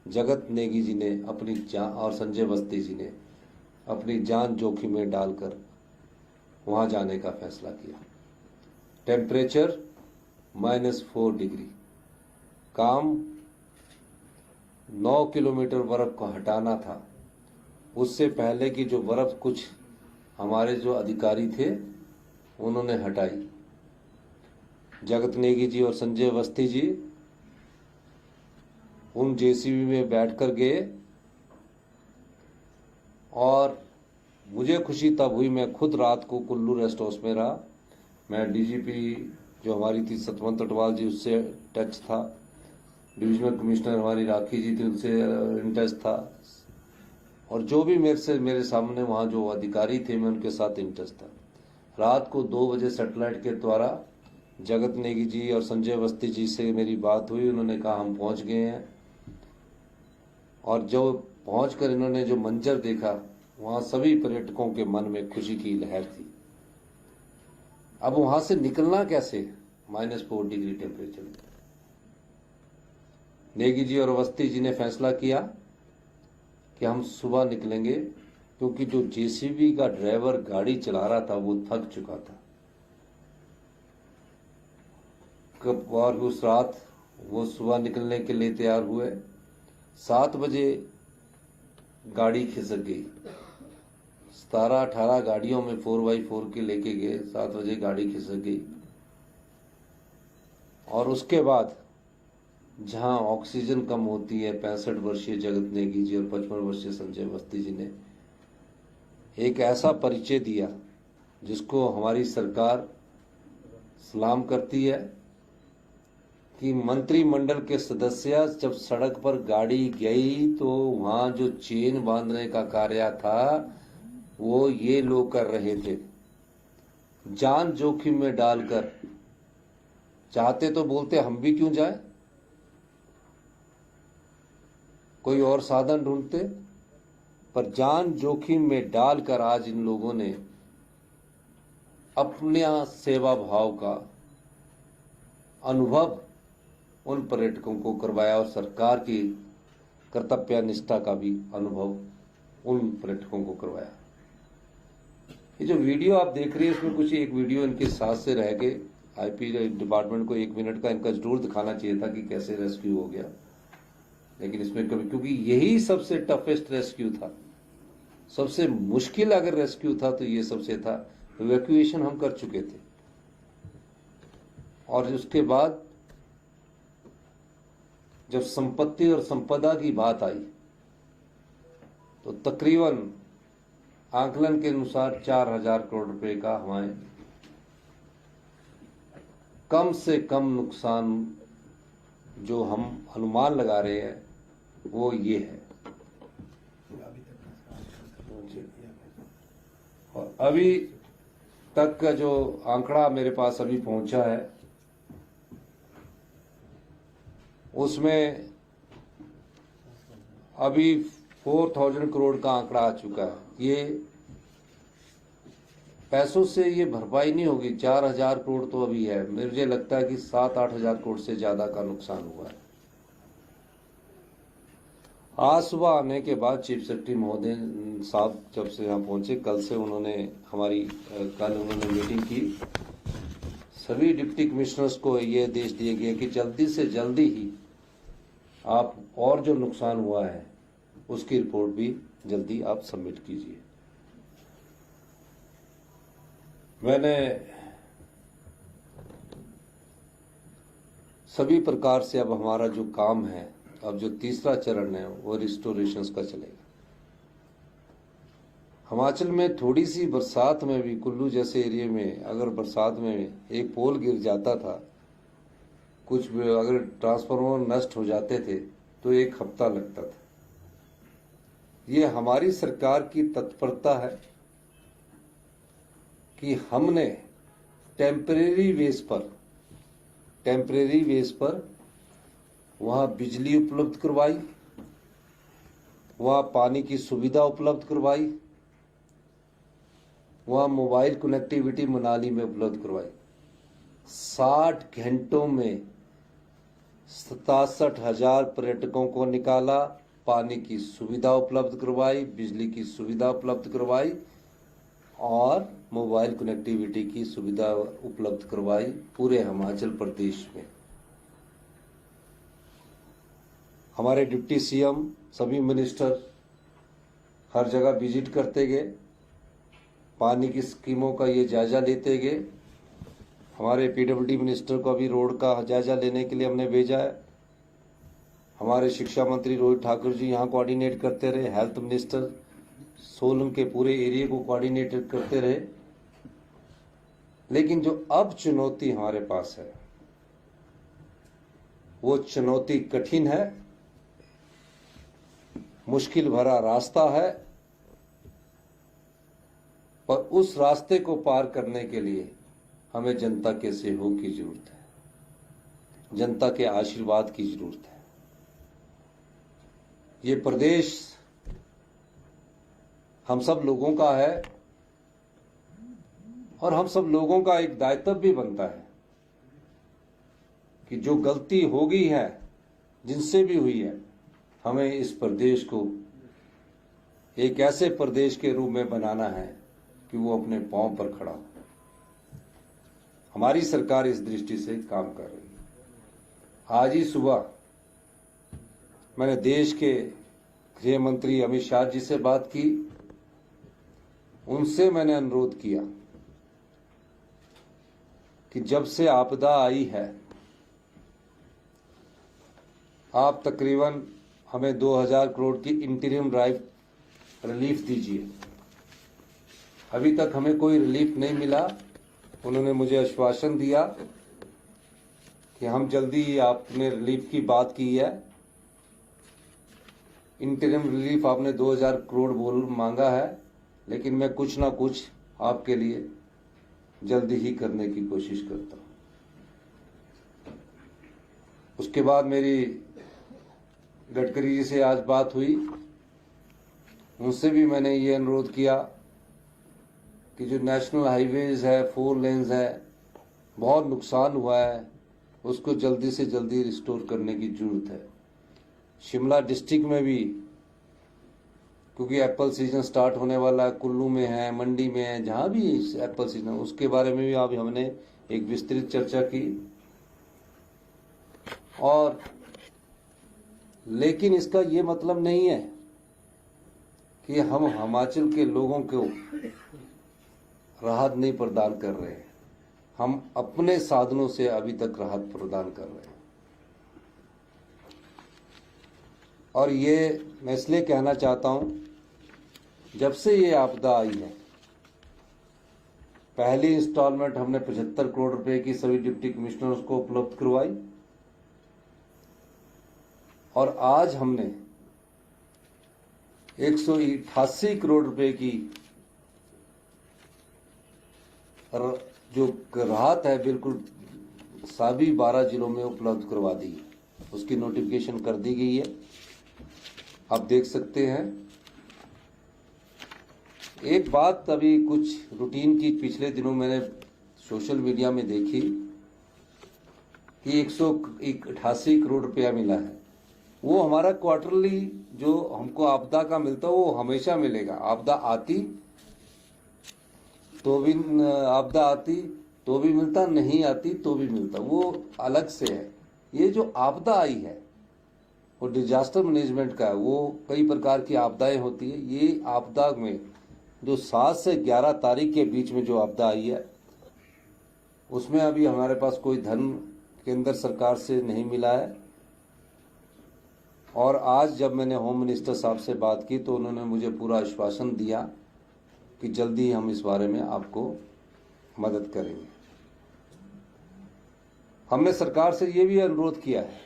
जगत नेगी जी ने अपनी जान और संजय अवस्थी जी ने अपनी जान जोखिम में डालकर वहां जाने का फैसला किया। टेम्परेचर -4 डिग्री, काम 9 किलोमीटर बर्फ को हटाना था। उससे पहले की जो बर्फ कुछ हमारे जो अधिकारी थे उन्होंने हटाई। जगत नेगी जी और संजय अवस्थी जी उन जेसीबी में बैठकर गए और मुझे खुशी तब हुई, मैं खुद रात को कुल्लू रेस्ट हाउस में रहा। मैं डीजीपी जो हमारी थी सतवंत अटवाल जी, उससे टच था। डिविजनल कमिश्नर हमारी राखी जी थी, उनसे इन टच था। और जो भी मेरे सामने वहाँ जो अधिकारी थे, मैं उनके साथ इन टच था। रात को 2 बजे सैटेलाइट के द्वारा जगत नेगी जी और संजय अवस्थी जी से मेरी बात हुई। उन्होंने कहा हम पहुंच गए हैं। और जो पहुंचकर इन्होंने जो मंजर देखा, वहां सभी पर्यटकों के मन में खुशी की लहर थी। अब वहां से निकलना कैसे -4 डिग्री टेम्परेचर में। नेगी जी और अवस्थी जी ने फैसला किया कि हम सुबह निकलेंगे, क्योंकि जो जेसीबी का ड्राइवर गाड़ी चला रहा था वो थक चुका था। और उस रात वो सुबह निकलने के लिए तैयार हुए। 7 बजे गाड़ी खिसक गई। 17-18 गाड़ियों में 4x4 के लेके गए। 7 बजे गाड़ी खिसक गई। और उसके बाद जहां ऑक्सीजन कम होती है, 65 वर्षीय जगत नेगी जी और 55 वर्षीय संजय अवस्थी जी ने एक ऐसा परिचय दिया जिसको हमारी सरकार सलाम करती है कि मंत्रिमंडल के सदस्य जब सड़क पर गाड़ी गई तो वहां जो चेन बांधने का कार्य था वो ये लोग कर रहे थे, जान जोखिम में डालकर। चाहते तो बोलते हम भी क्यों जाए, कोई और साधन ढूंढते, पर जान जोखिम में डालकर आज इन लोगों ने अपने सेवा भाव का अनुभव उन पर्यटकों को करवाया और सरकार की कर्तव्य निष्ठा का भी अनुभव उन पर्यटकों को करवाया। ये जो वीडियो आप देख रहे हैं, इसमें कुछ एक वीडियो इनके साथ से रह गए। आईपी डिपार्टमेंट को 1 मिनट का इनका जरूर दिखाना चाहिए था कि कैसे रेस्क्यू हो गया, लेकिन इसमें कभी, क्योंकि यही सबसे टफेस्ट रेस्क्यू था, सबसे मुश्किल अगर रेस्क्यू था तो ये सबसे था। इवैक्यूएशन हम कर चुके थे और उसके बाद जब संपत्ति और संपदा की बात आई तो तकरीबन आकलन के अनुसार 4,000 करोड़ रुपए का हमारे कम से कम नुकसान जो हम अनुमान लगा रहे हैं वो ये है। और अभी तक का जो आंकड़ा मेरे पास अभी पहुंचा है उसमें अभी 4,000 करोड़ का आंकड़ा आ चुका है। ये पैसों से ये भरपाई नहीं होगी। 4,000 करोड़ तो अभी है, मुझे लगता है कि 7-8 हजार करोड़ से ज्यादा का नुकसान हुआ है। आज सुबह आने के बाद चीफ सेक्रेटरी महोदय साहब जब से यहाँ पहुंचे, कल से उन्होंने कल उन्होंने मीटिंग की। सभी डिप्टी कमिश्नर्स को ये आदेश दिए गए कि जल्दी से जल्दी ही आप और जो नुकसान हुआ है उसकी रिपोर्ट भी जल्दी आप सबमिट कीजिए। मैंने सभी प्रकार से अब हमारा जो काम है, अब जो तीसरा चरण है वो रिस्टोरेशन का चलेगा। हिमाचल में थोड़ी सी बरसात में भी कुल्लू जैसे एरिया में अगर बरसात में एक पोल गिर जाता था, कुछ भी अगर ट्रांसफार्मर नष्ट हो जाते थे तो 1 हफ्ता लगता था। ये हमारी सरकार की तत्परता है कि हमने टेम्परेरी बेस पर वहां बिजली उपलब्ध करवाई, वहां पानी की सुविधा उपलब्ध करवाई, वहां मोबाइल कनेक्टिविटी मनाली में उपलब्ध करवाई। 60 घंटों में 67,000 पर्यटकों को निकाला, पानी की सुविधा उपलब्ध करवाई, बिजली की सुविधा उपलब्ध करवाई और मोबाइल कनेक्टिविटी की सुविधा उपलब्ध करवाई पूरे हिमाचल प्रदेश में। हमारे डिप्टी सीएम, सभी मिनिस्टर हर जगह विजिट करते गए, पानी की स्कीमों का ये जायजा लेते गए। हमारे पीडब्ल्यूडी मिनिस्टर को अभी रोड का जायजा लेने के लिए हमने भेजा है। हमारे शिक्षा मंत्री रोहित ठाकुर जी यहाँ कोऑर्डिनेट करते रहे, हेल्थ मिनिस्टर सोलन के पूरे एरिया को कोऑर्डिनेट करते रहे। लेकिन जो अब चुनौती हमारे पास है वो चुनौती कठिन है, मुश्किल भरा रास्ता है, पर उस रास्ते को पार करने के लिए हमें जनता के सहयोग की जरूरत है, जनता के आशीर्वाद की जरूरत है। ये प्रदेश हम सब लोगों का है और हम सब लोगों का एक दायित्व भी बनता है कि जो गलती हो गई है, जिनसे भी हुई है, हमें इस प्रदेश को एक ऐसे प्रदेश के रूप में बनाना है कि वो अपने पांव पर खड़ा हो। हमारी सरकार इस दृष्टि से काम कर रही है। आज ही सुबह मैंने देश के गृह मंत्री अमित शाह जी से बात की। उनसे मैंने अनुरोध किया कि जब से आपदा आई है आप तकरीबन हमें 2,000 करोड़ की इंटीरियम रिलीफ दीजिए। अभी तक हमें कोई रिलीफ नहीं मिला। उन्होंने मुझे आश्वासन दिया कि हम जल्दी ही, आपने रिलीफ की बात की है, इंटीरियम रिलीफ आपने 2,000 करोड़ मांगा है, लेकिन मैं कुछ ना कुछ आपके लिए जल्दी ही करने की कोशिश करता हूं। उसके बाद मेरी गडकरी जी से आज बात हुई, उनसे भी मैंने ये अनुरोध किया कि जो नेशनल हाईवेज है, 4 लेन्स है, बहुत नुकसान हुआ है, उसको जल्दी से जल्दी रिस्टोर करने की जरूरत है। शिमला डिस्ट्रिक्ट में भी, क्योंकि एप्पल सीजन स्टार्ट होने वाला है, कुल्लू में है, मंडी में है, जहां भी एप्पल सीजन, उसके बारे में भी अब हमने एक विस्तृत चर्चा की। और लेकिन इसका ये मतलब नहीं है कि हम हिमाचल के लोगों को राहत नहीं प्रदान कर रहे हैं। हम अपने साधनों से अभी तक राहत प्रदान कर रहे हैं। और ये मैं इसलिए कहना चाहता हूं, जब से ये आपदा आई है, पहली इंस्टॉलमेंट हमने 75 करोड़ रुपए की सभी डिप्टी कमिश्नर्स को उपलब्ध करवाई और आज हमने 188 करोड़ रुपए की जो राहत है बिल्कुल सभी 12 जिलों में उपलब्ध करवा दी है। उसकी नोटिफिकेशन कर दी गई है, आप देख सकते हैं। एक बात अभी कुछ रूटीन की पिछले दिनों मैंने सोशल मीडिया में देखी कि 188 करोड़ रुपया मिला है। वो हमारा क्वार्टरली जो हमको आपदा का मिलता है वो हमेशा मिलेगा। आपदा आती तो भी मिलता, नहीं आती तो भी मिलता, वो अलग से है। ये जो आपदा आई है वो डिजास्टर मैनेजमेंट का है। वो कई प्रकार की आपदाएं होती है। ये आपदा में जो 7 से 11 तारीख के बीच में जो आपदा आई है उसमें अभी हमारे पास कोई धन केंद्र सरकार से नहीं मिला है। और आज जब मैंने होम मिनिस्टर साहब से बात की तो उन्होंने मुझे पूरा आश्वासन दिया कि जल्दी हम इस बारे में आपको मदद करेंगे। हमने सरकार से ये भी अनुरोध किया है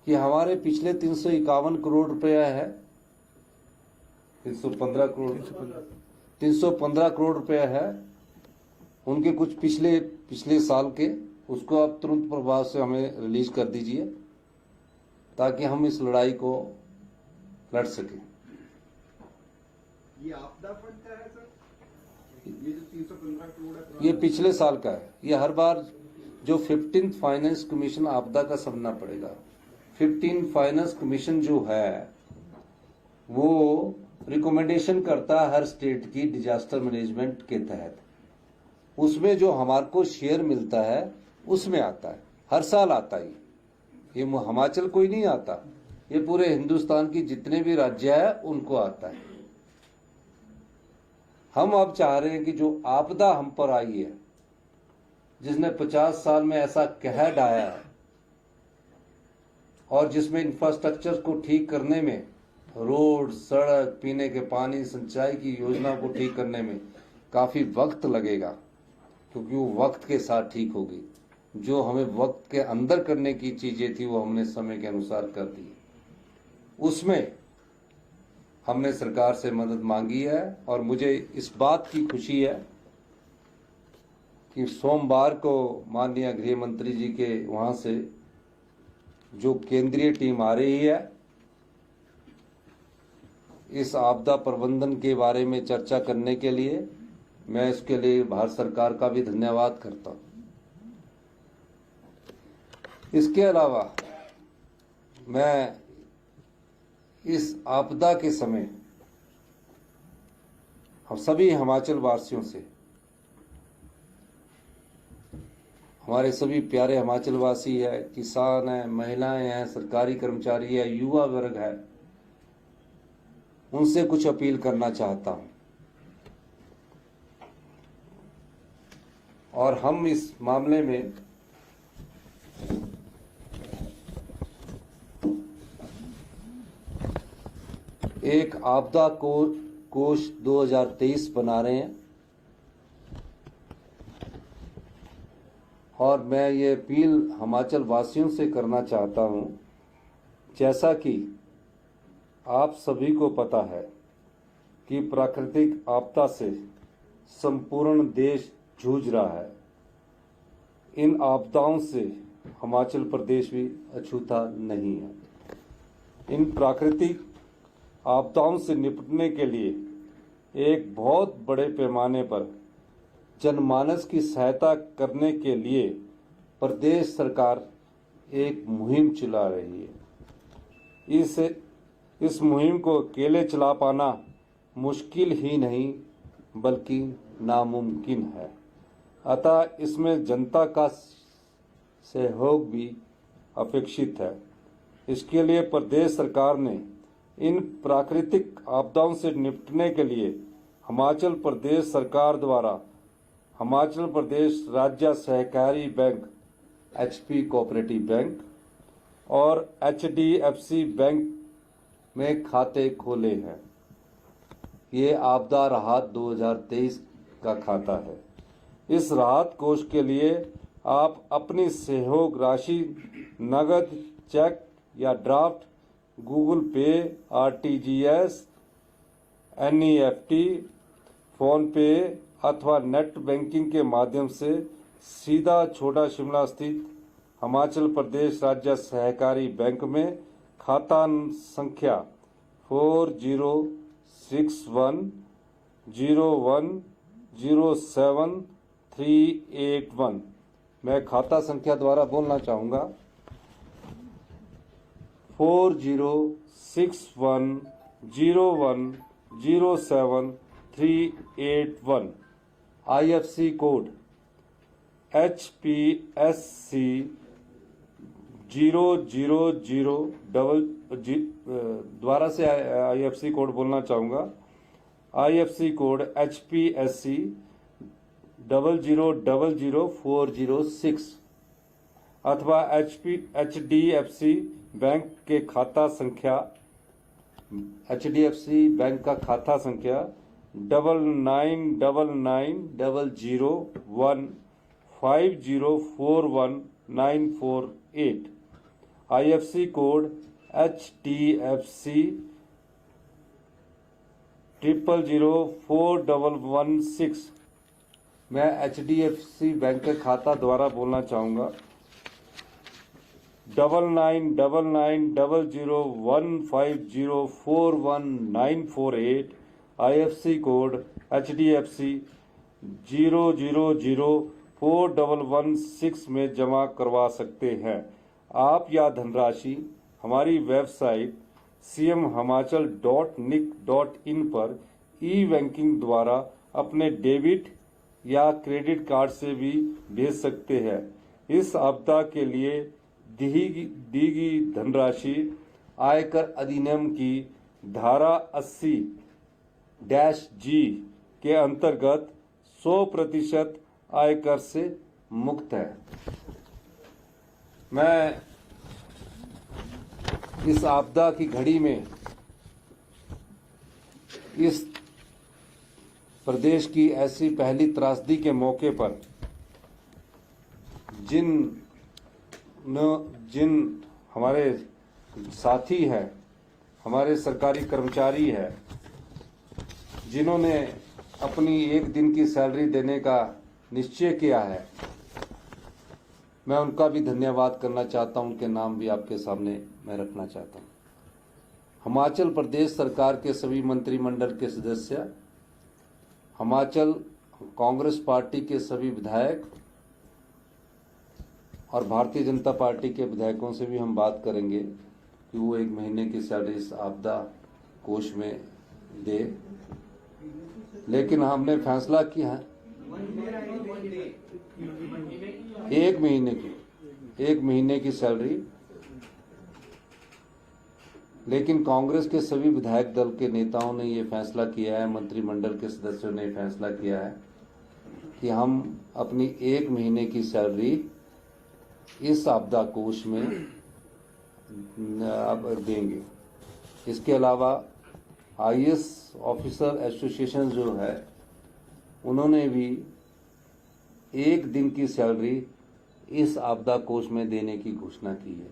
कि हमारे पिछले 351 करोड़ रुपया है, 315 करोड़ रुपया है, उनके कुछ पिछले साल के, उसको आप तुरंत प्रभाव से हमें रिलीज कर दीजिए ताकि हम इस लड़ाई को लड़ सकें। ये आपदा फंड का है सर? ये जो 315 करोड़ है ये पिछले साल का है। ये हर बार जो 15th फाइनेंस कमीशन आपदा का समझना पड़ेगा। 15 फाइनेंस कमीशन जो है वो रिकमेंडेशन करता है हर स्टेट की डिजास्टर मैनेजमेंट के तहत। उसमें जो हमारे को शेयर मिलता है उसमें आता है, हर साल आता है। ये हिमाचल को ही नहीं आता, ये पूरे हिंदुस्तान की जितने भी राज्य है उनको आता है। हम अब चाह रहे हैं कि जो आपदा हम पर आई है, जिसने 50 साल में ऐसा कहर ढाया है और जिसमें इंफ्रास्ट्रक्चर को ठीक करने में, रोड, सड़क, पीने के पानी, सिंचाई की योजना को ठीक करने में काफी वक्त लगेगा, क्योंकि वो वक्त के साथ ठीक होगी। जो हमें वक्त के अंदर करने की चीजें थी वो हमने समय के अनुसार कर दी। उसमें हमने सरकार से मदद मांगी है और मुझे इस बात की खुशी है कि सोमवार को माननीय गृह मंत्री जी के वहां से जो केंद्रीय टीम आ रही है इस आपदा प्रबंधन के बारे में चर्चा करने के लिए, मैं इसके लिए भारत सरकार का भी धन्यवाद करता हूं। इसके अलावा मैं इस आपदा के समय हम सभी हिमाचल वासियों से, हमारे सभी प्यारे हिमाचल वासी है, किसान है, महिलाएं हैं, सरकारी कर्मचारी है, युवा वर्ग है, उनसे कुछ अपील करना चाहता हूं। और हम इस मामले में एक आपदा कोष 2023 बना रहे हैं और मैं ये अपील हिमाचल वासियों से करना चाहता हूं, जैसा कि आप सभी को पता है कि प्राकृतिक आपदा से संपूर्ण देश जूझ रहा है। इन आपदाओं से हिमाचल प्रदेश भी अछूता नहीं है। इन प्राकृतिक आपदाओं से निपटने के लिए एक बहुत बड़े पैमाने पर जनमानस की सहायता करने के लिए प्रदेश सरकार एक मुहिम चला रही है। इस मुहिम को अकेले चला पाना मुश्किल ही नहीं बल्कि नामुमकिन है। अतः इसमें जनता का सहयोग भी अपेक्षित है। इसके लिए प्रदेश सरकार ने इन प्राकृतिक आपदाओं से निपटने के लिए हिमाचल प्रदेश सरकार द्वारा हिमाचल प्रदेश राज्य सहकारी बैंक HP कोऑपरेटिव बैंक और HDFC बैंक में खाते खोले हैं। ये आपदा राहत 2023 का खाता है। इस राहत कोष के लिए आप अपनी सहयोग राशि नगद, चेक या ड्राफ्ट, गूगल पे, RTGS, NEFT, फोन पे अथवा नेट बैंकिंग के माध्यम से सीधा छोटा शिमला स्थित हिमाचल प्रदेश राज्य सहकारी बैंक में खाता संख्या 4061010738 मैं खाता संख्या द्वारा बोलना चाहूँगा 4061010738 IFC कोड HPSC 000 द्वारा से IFC कोड बोलना चाहूँगा IFC कोड HPSC 0000406 अथवा HDFC बैंक के खाता संख्या HDFC बैंक का खाता संख्या 99990150419448 IFC कोड HDFC 000416 मैं HDFC बैंक के खाता द्वारा बोलना चाहूँगा 99990015041948 IFC कोड HDFC 000416 में जमा करवा सकते हैं। आप यह धनराशि हमारी वेबसाइट cmhimachal.nic.in पर ई-बैंकिंग द्वारा अपने डेबिट या क्रेडिट कार्ड से भी भेज सकते हैं। इस आपदा के लिए दी गई धनराशि आयकर अधिनियम की धारा 80-G के अंतर्गत 100% आयकर से मुक्त है। मैं इस आपदा की घड़ी में इस प्रदेश की ऐसी पहली त्रासदी के मौके पर जिन हमारे साथी हैं, हमारे सरकारी कर्मचारी हैं, जिन्होंने अपनी एक दिन की सैलरी देने का निश्चय किया है, मैं उनका भी धन्यवाद करना चाहता हूं। उनके नाम भी आपके सामने मैं रखना चाहता हूं। हिमाचल प्रदेश सरकार के सभी मंत्रिमंडल के सदस्य, हिमाचल कांग्रेस पार्टी के सभी विधायक और भारतीय जनता पार्टी के विधायकों से भी हम बात करेंगे कि वो एक महीने की सैलरी इस आपदा कोष में दे। लेकिन हमने फैसला किया है एक महीने की सैलरी। लेकिन कांग्रेस के सभी विधायक दल के नेताओं ने ये फैसला किया है, मंत्रिमंडल के सदस्यों ने फैसला किया है कि हम अपनी एक महीने की सैलरी इस आपदा कोष में अब देंगे। इसके अलावा IAS ऑफिसर एसोसिएशन जो है, उन्होंने भी एक दिन की सैलरी इस आपदा कोष में देने की घोषणा की है।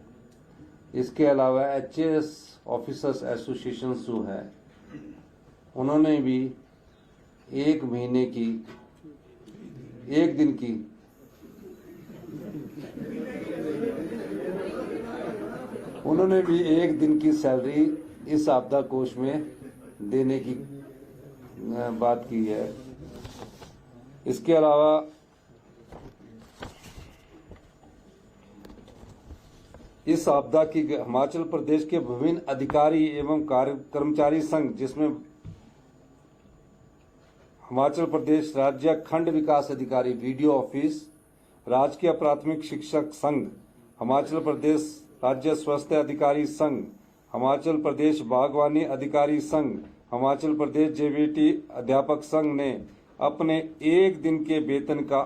इसके अलावा HAS ऑफिसर्स एसोसिएशन जो है, उन्होंने भी एक दिन की सैलरी इस आपदा कोष में देने की बात की है। इसके अलावा इस आपदा की हिमाचल प्रदेश के विभिन्न अधिकारी एवं कर्मचारी संघ, जिसमें हिमाचल प्रदेश राज्य खंड विकास अधिकारी VDO ऑफिस, राजकीय प्राथमिक शिक्षक संघ, हिमाचल प्रदेश राज्य स्वास्थ्य अधिकारी संघ, हिमाचल प्रदेश बागवानी अधिकारी संघ, हिमाचल प्रदेश JBT अध्यापक संघ ने अपने एक दिन के वेतन का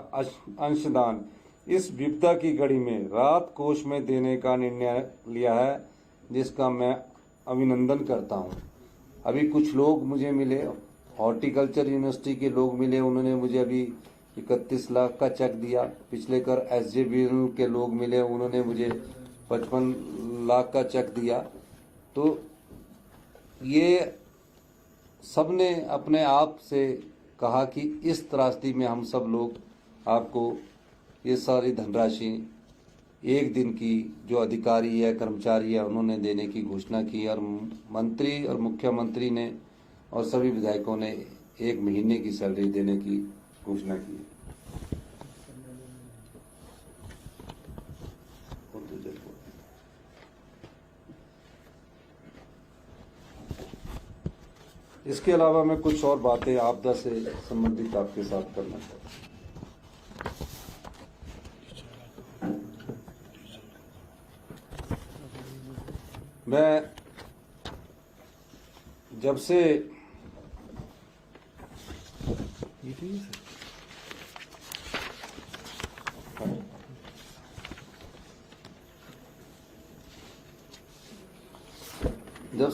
अंशदान इस विपदा की घड़ी में राहत कोष में देने का निर्णय लिया है, जिसका मैं अभिनंदन करता हूं। अभी कुछ लोग मुझे मिले, हॉर्टिकल्चर यूनिवर्सिटी के लोग मिले, उन्होंने मुझे अभी 31 लाख का चेक दिया। पिछले कर SJVN के लोग मिले, उन्होंने मुझे 55 लाख का चेक दिया। तो ये सबने अपने आप से कहा कि इस त्रासदी में हम सब लोग आपको ये सारी धनराशि एक दिन की जो अधिकारी है, कर्मचारी है, उन्होंने देने की घोषणा की और मंत्री और मुख्यमंत्री ने और सभी विधायकों ने 1 महीने की सैलरी देने की घोषणा की। इसके अलावा मैं कुछ और बातें आपदा से संबंधित आपके साथ करना चाहता हूँ। मैं जब से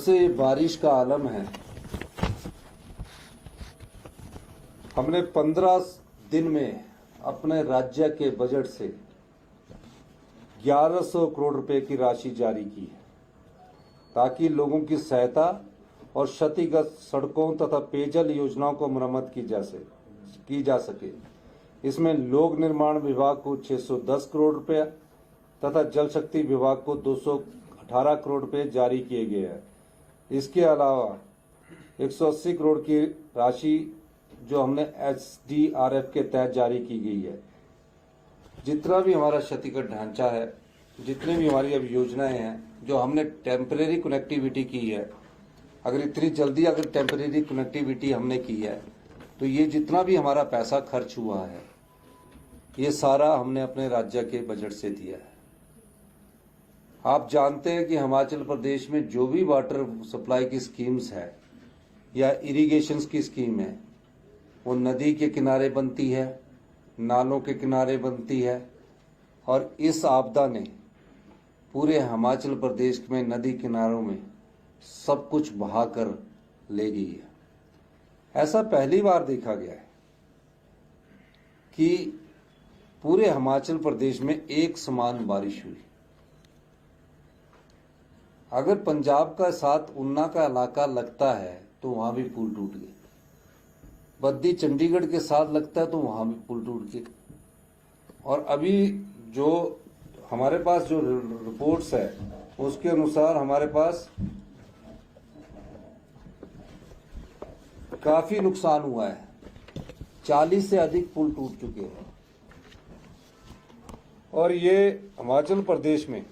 ये बारिश का आलम है, हमने 15 दिन में अपने राज्य के बजट से 1100 करोड़ रुपए की राशि जारी की है, ताकि लोगों की सहायता और क्षतिग्रस्त सड़कों तथा पेयजल योजनाओं को मरम्मत की जा सके। इसमें लोक निर्माण विभाग को 610 करोड़ रुपया तथा जल शक्ति विभाग को 218 करोड़ रुपए जारी किए गए हैं। इसके अलावा 180 करोड़ की राशि जो हमने SDRF के तहत जारी की गई है। जितना भी हमारा क्षतिग्रस्त ढांचा है, जितने भी हमारी अब योजनाएं हैं जो हमने टेम्परेरी कनेक्टिविटी की है, अगर इतनी जल्दी अगर टेम्परेरी कनेक्टिविटी हमने की है तो ये जितना भी हमारा पैसा खर्च हुआ है ये सारा हमने अपने राज्य के बजट से दिया है। आप जानते हैं कि हिमाचल प्रदेश में जो भी वाटर सप्लाई की स्कीम्स है या इरिगेशन की स्कीम है वो नदी के किनारे बनती है, नालों के किनारे बनती है, और इस आपदा ने पूरे हिमाचल प्रदेश में नदी किनारों में सब कुछ बहाकर ले गई है। ऐसा पहली बार देखा गया है कि पूरे हिमाचल प्रदेश में एक समान बारिश हुई। अगर पंजाब का साथ ऊना का इलाका लगता है तो वहां भी पुल टूट गए, बद्दी चंडीगढ़ के साथ लगता है तो वहां भी पुल टूट गए। और अभी जो हमारे पास जो रिपोर्ट्स है उसके अनुसार हमारे पास काफी नुकसान हुआ है, 40 से अधिक पुल टूट चुके हैं। और ये हिमाचल प्रदेश में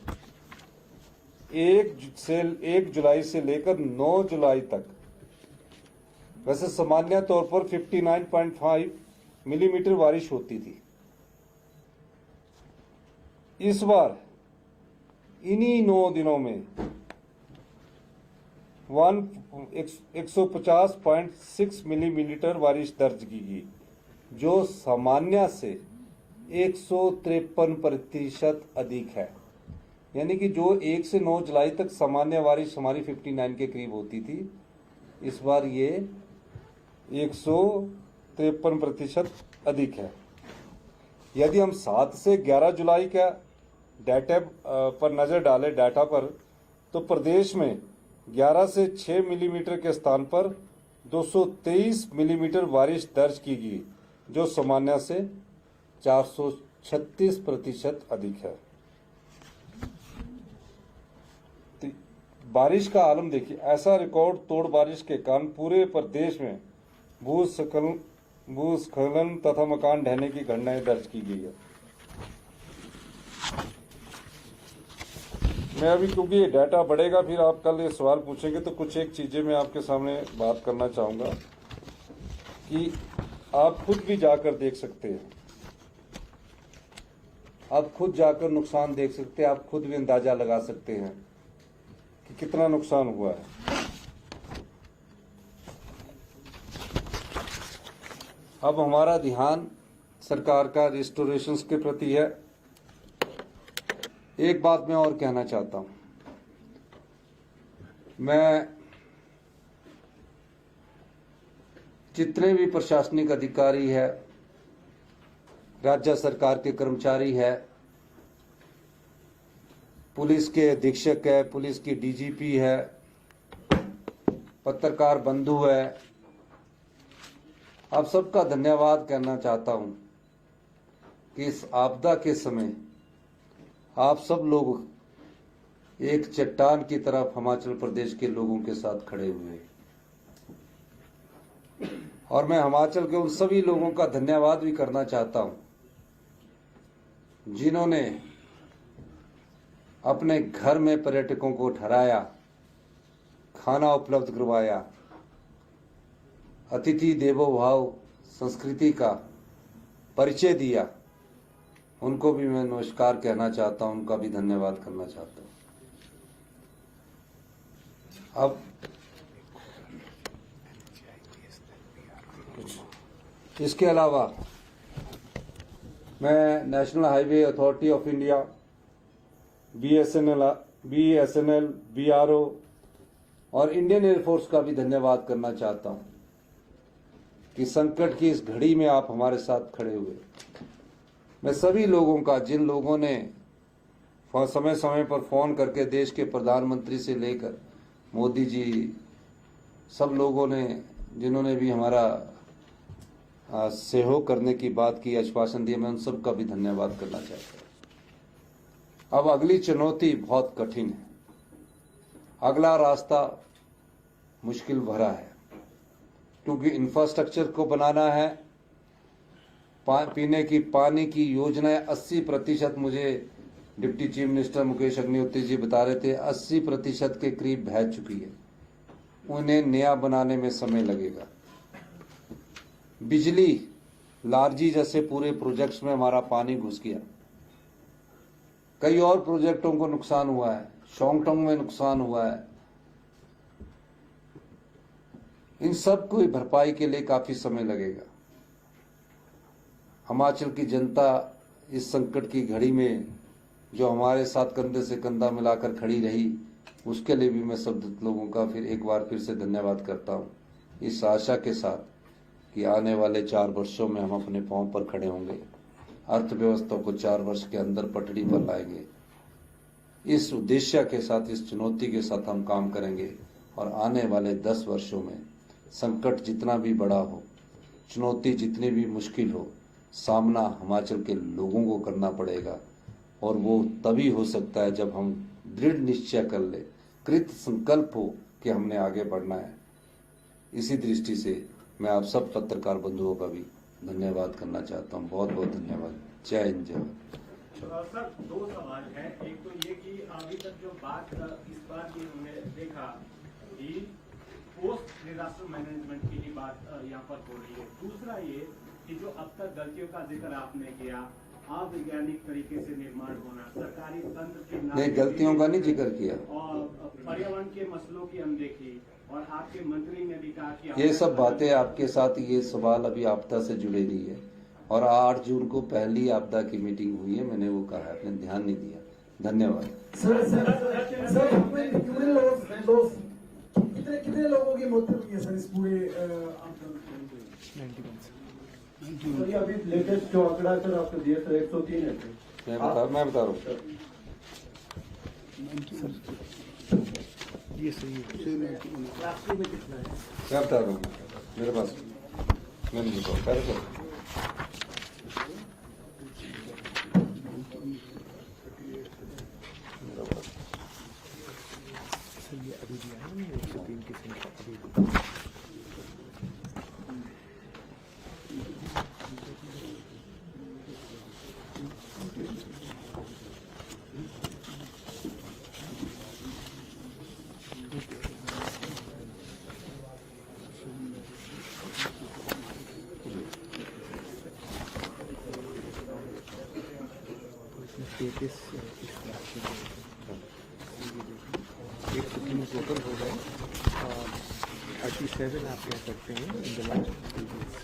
1 जुलाई से लेकर 9 जुलाई तक, वैसे सामान्य तौर पर 59.5 मिलीमीटर बारिश होती थी। इस बार इन्हीं 9 दिनों में 150.6 मिलीमीटर बारिश दर्ज की गई, जो सामान्य से 153% अधिक है। यानी कि जो 1 से 9 जुलाई तक सामान्य बारिश हमारी 59 के करीब होती थी, इस बार ये 153% अधिक है। यदि हम 7 से 11 जुलाई का डाटा पर नजर डालें डाटा पर, तो प्रदेश में 11 से 6 मिलीमीटर के स्थान पर 223 मिलीमीटर बारिश दर्ज की गई, जो सामान्य से 436% अधिक है। तो बारिश का आलम देखिए, ऐसा रिकॉर्ड तोड़ बारिश के कारण पूरे प्रदेश में भूस्खलन तथा मकान ढहने की घटनाएं दर्ज की गई है। मैं अभी, क्योंकि ये डाटा बढ़ेगा, फिर आप कल ये सवाल पूछेंगे, तो कुछ एक चीजें मैं आपके सामने बात करना चाहूंगा कि आप खुद भी जाकर देख सकते हैं, आप खुद जाकर नुकसान देख सकते हैं, आप खुद भी अंदाजा लगा सकते हैं कि कितना नुकसान हुआ है। अब हमारा ध्यान सरकार का रिस्टोरेशन के प्रति है। एक बात मैं और कहना चाहता हूं। मैं जितने भी प्रशासनिक अधिकारी है, राज्य सरकार के कर्मचारी है, पुलिस के अधीक्षक है, पुलिस की डीजीपी है, पत्रकार बंधु है, आप सबका धन्यवाद करना चाहता हूं कि इस आपदा के समय आप सब लोग एक चट्टान की तरफ हिमाचल प्रदेश के लोगों के साथ खड़े हुए। और मैं हिमाचल के उन सभी लोगों का धन्यवाद भी करना चाहता हूं जिन्होंने अपने घर में पर्यटकों को ठहराया, खाना उपलब्ध करवाया, अतिथि देवो भाव संस्कृति का परिचय दिया। उनको भी मैं नमस्कार कहना चाहता हूं, उनका भी धन्यवाद करना चाहता हूं। अब इसके अलावा मैं national highway authority of India, BSNL, BRO और इंडियन एयरफोर्स का भी धन्यवाद करना चाहता हूं कि संकट की इस घड़ी में आप हमारे साथ खड़े हुए। मैं सभी लोगों का, जिन लोगों ने समय समय पर फोन करके देश के प्रधानमंत्री से लेकर मोदी जी, सब लोगों ने जिन्होंने भी हमारा सहयोग करने की बात की, आश्वासन दिया, मैं उन सब का भी धन्यवाद करना चाहता हूं। अब अगली चुनौती बहुत कठिन है। अगला रास्ता मुश्किल भरा है, क्योंकि इंफ्रास्ट्रक्चर को बनाना है। पीने की पानी की योजनाएं 80%, मुझे deputy chief minister Mukesh Agnihotri ji बता रहे थे, 80% के करीब बह चुकी है। उन्हें नया बनाने में समय लगेगा। बिजली, लारजी जैसे पूरे प्रोजेक्ट्स में हमारा पानी घुस गया। कई और प्रोजेक्टों को नुकसान हुआ है, शोंगटोंग में नुकसान हुआ है। इन सब को भरपाई के लिए काफी समय लगेगा। हिमाचल की जनता इस संकट की घड़ी में जो हमारे साथ कंधे से कंधा मिलाकर खड़ी रही, उसके लिए भी मैं सब लोगों का एक बार फिर से धन्यवाद करता हूं, इस आशा के साथ कि आने वाले 4 वर्षों में हम अपने पांव पर खड़े होंगे, अर्थव्यवस्था को 4 वर्ष के अंदर पटरी पर लाएंगे। इस उद्देश्य के साथ, इस चुनौती के साथ हम काम करेंगे और आने वाले 10 वर्षों में संकट जितना भी बड़ा हो, चुनौती जितनी भी मुश्किल हो, सामना हिमाचल के लोगों को करना पड़ेगा। और वो तभी हो सकता है जब हम दृढ़ निश्चय कर ले, कृत संकल्प हो कि हमने आगे बढ़ना है। इसी दृष्टि से मैं आप सब पत्रकार बंधुओं का भी धन्यवाद करना चाहता हूँ। बहुत बहुत धन्यवाद। जय हिंद, जय भारत। सर, 2 सवाल हैं। एक तो ये कि अभी तक जो बात इस बार की हमने देखा कि पोस्ट डिजास्टर मैनेजमेंट की ही बात यहाँ पर हो रही है। दूसरा ये कि जो अब तक गलतियों का जिक्र आपने किया, अवैज्ञानिक तरीके से निर्माण होना, सरकारी तंत्र की नहीं, गलतियों का नहीं जिक्र किया, और पर्यावरण के मसलों की अनदेखी, और आपके मंत्री ने भी कहा कि ये सब बातें आपके साथ, ये सवाल अभी आपदा से जुड़े नहीं है। और 8 जून को पहली आपदा की मीटिंग हुई है, मैंने वो कहा, आपने ध्यान नहीं दिया। धन्यवाद। कितने लोगों की मौत हुई है सर इस पूरे आपदा? अभी लेटेस्ट जो आंकड़ा सर आपको दिया सर 103 है। मैं बता रहा हूँ ये सही है। राष्ट्रीय में कितना है? मैं बता रहा हूँ, मेरे पास मैंने बताया। ये अभी भी आया ना 103 की संख्या अभी। टोटल हो गए 37 आप कह सकते हैं इन द लास्ट 2 वीक्स।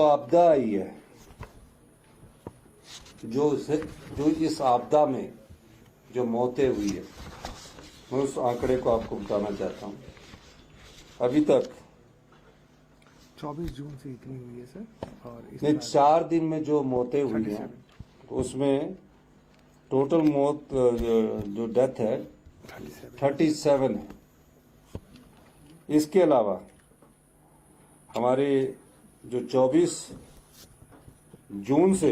आपदा आई है, जो इस आपदा में जो मौतें हुई है, मैं उस आंकड़े को आपको बताना चाहता हूं। अभी तक 24 जून से इतनी हुई है सर, और नहीं 4 दिन में जो मौतें हुई हैं उसमें टोटल मौत जो डेथ है 37 है। इसके अलावा हमारे जो 24 जून से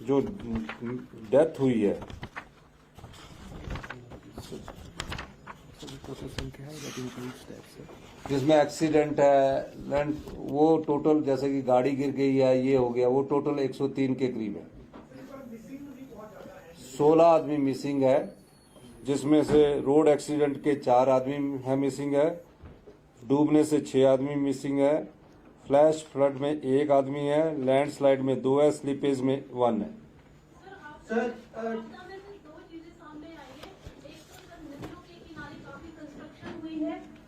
जो डेथ हुई है जिसमें एक्सीडेंट है, वो टोटल जैसे कि गाड़ी गिर गई है, ये हो गया, वो टोटल 103 के करीब है। 16 आदमी मिसिंग है, जिसमें से रोड एक्सीडेंट के 4 आदमी है मिसिंग है, डूबने से 6 आदमी मिसिंग है, फ्लैश फ्लड में 1 आदमी है, लैंडस्लाइड में 2 है, स्लीपेज में 1 है। सर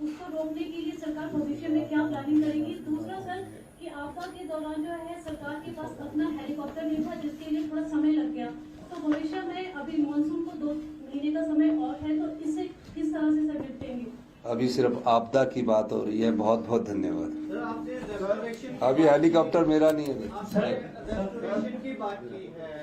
उसको रोकने के लिए सरकार भविष्य में क्या प्लानिंग करेगी? दूसरा सर कि आपदा के दौरान जो है सरकार के पास अपना हेलीकॉप्टर नहीं था, जिसके लिए थोड़ा समय लग गया, तो भविष्य में अभी मानसून को 2 महीने का समय और है, तो इससे किस तरह से सर निपटेंगे? अभी सिर्फ आपदा की बात हो रही है। बहुत बहुत धन्यवाद। अभी हेलीकॉप्टर मेरा नहीं है। रिजर्वेशन की बात की है,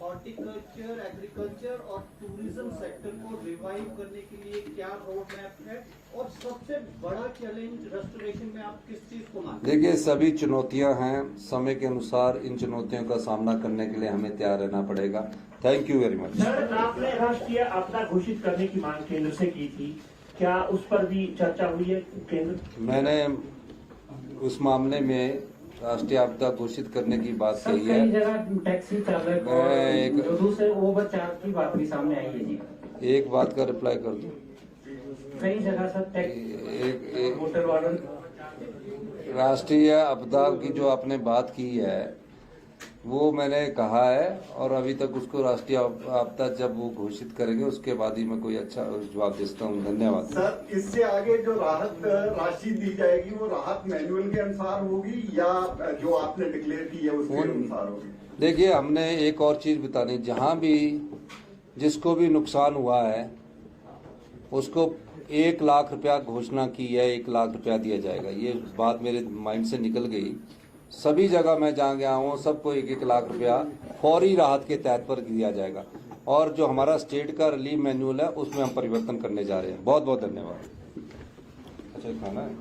हॉर्टिकल्चर, एग्रीकल्चर और टूरिज्म सेक्टर को रिवाइव करने के लिए क्या रोड मैप है, और सबसे बड़ा चैलेंज रेस्टोरेशन में आप किस चीज को मानते हैं? देखिए, सभी चुनौतियां हैं, समय के अनुसार इन चुनौतियों का सामना करने के लिए हमें तैयार रहना पड़ेगा। Thank you very much. Sir, आपने राष्ट्रीय आपदा घोषित करने की मांग केंद्र से की थी, क्या उस पर भी चर्चा हुई है केंद्र? मैंने उस मामले में राष्ट्रीय आपदा घोषित करने की बात कही है। कई जगह टैक्सी चालक और जो दूसरे ओवरचार्ज की बात भी सामने आई है जी। एक बात का रिप्लाई कर दूं। कई जगह सर टैक्स मोटर वाहन राष्ट्रीय आपदा की जो आपने बात की है वो मैंने कहा है, और अभी तक उसको राष्ट्रीय आपदा जब वो घोषित करेंगे उसके बाद ही मैं कोई अच्छा जवाब देता हूँ। धन्यवाद। सर, इससे आगे जो राहत राशि दी जाएगी वो राहत मैनुअल के अनुसार होगी या जो आपने डिक्लेयर की है उसके अनुसार होगी? देखिए, हमने एक और चीज बतानी, जहां भी जिसको भी नुकसान हुआ है उसको 1 लाख रुपया घोषणा की है, 1 लाख रुपया दिया जाएगा। ये बात मेरे माइंड से निकल गई। सभी जगह मैं जहाँ गया हूँ सबको 1-1 लाख रुपया फौरी राहत के तहत पर दिया जाएगा, और जो हमारा स्टेट का रिलीफ मैनुअल है उसमें हम परिवर्तन करने जा रहे हैं। बहुत बहुत धन्यवाद। अच्छा, खाना है।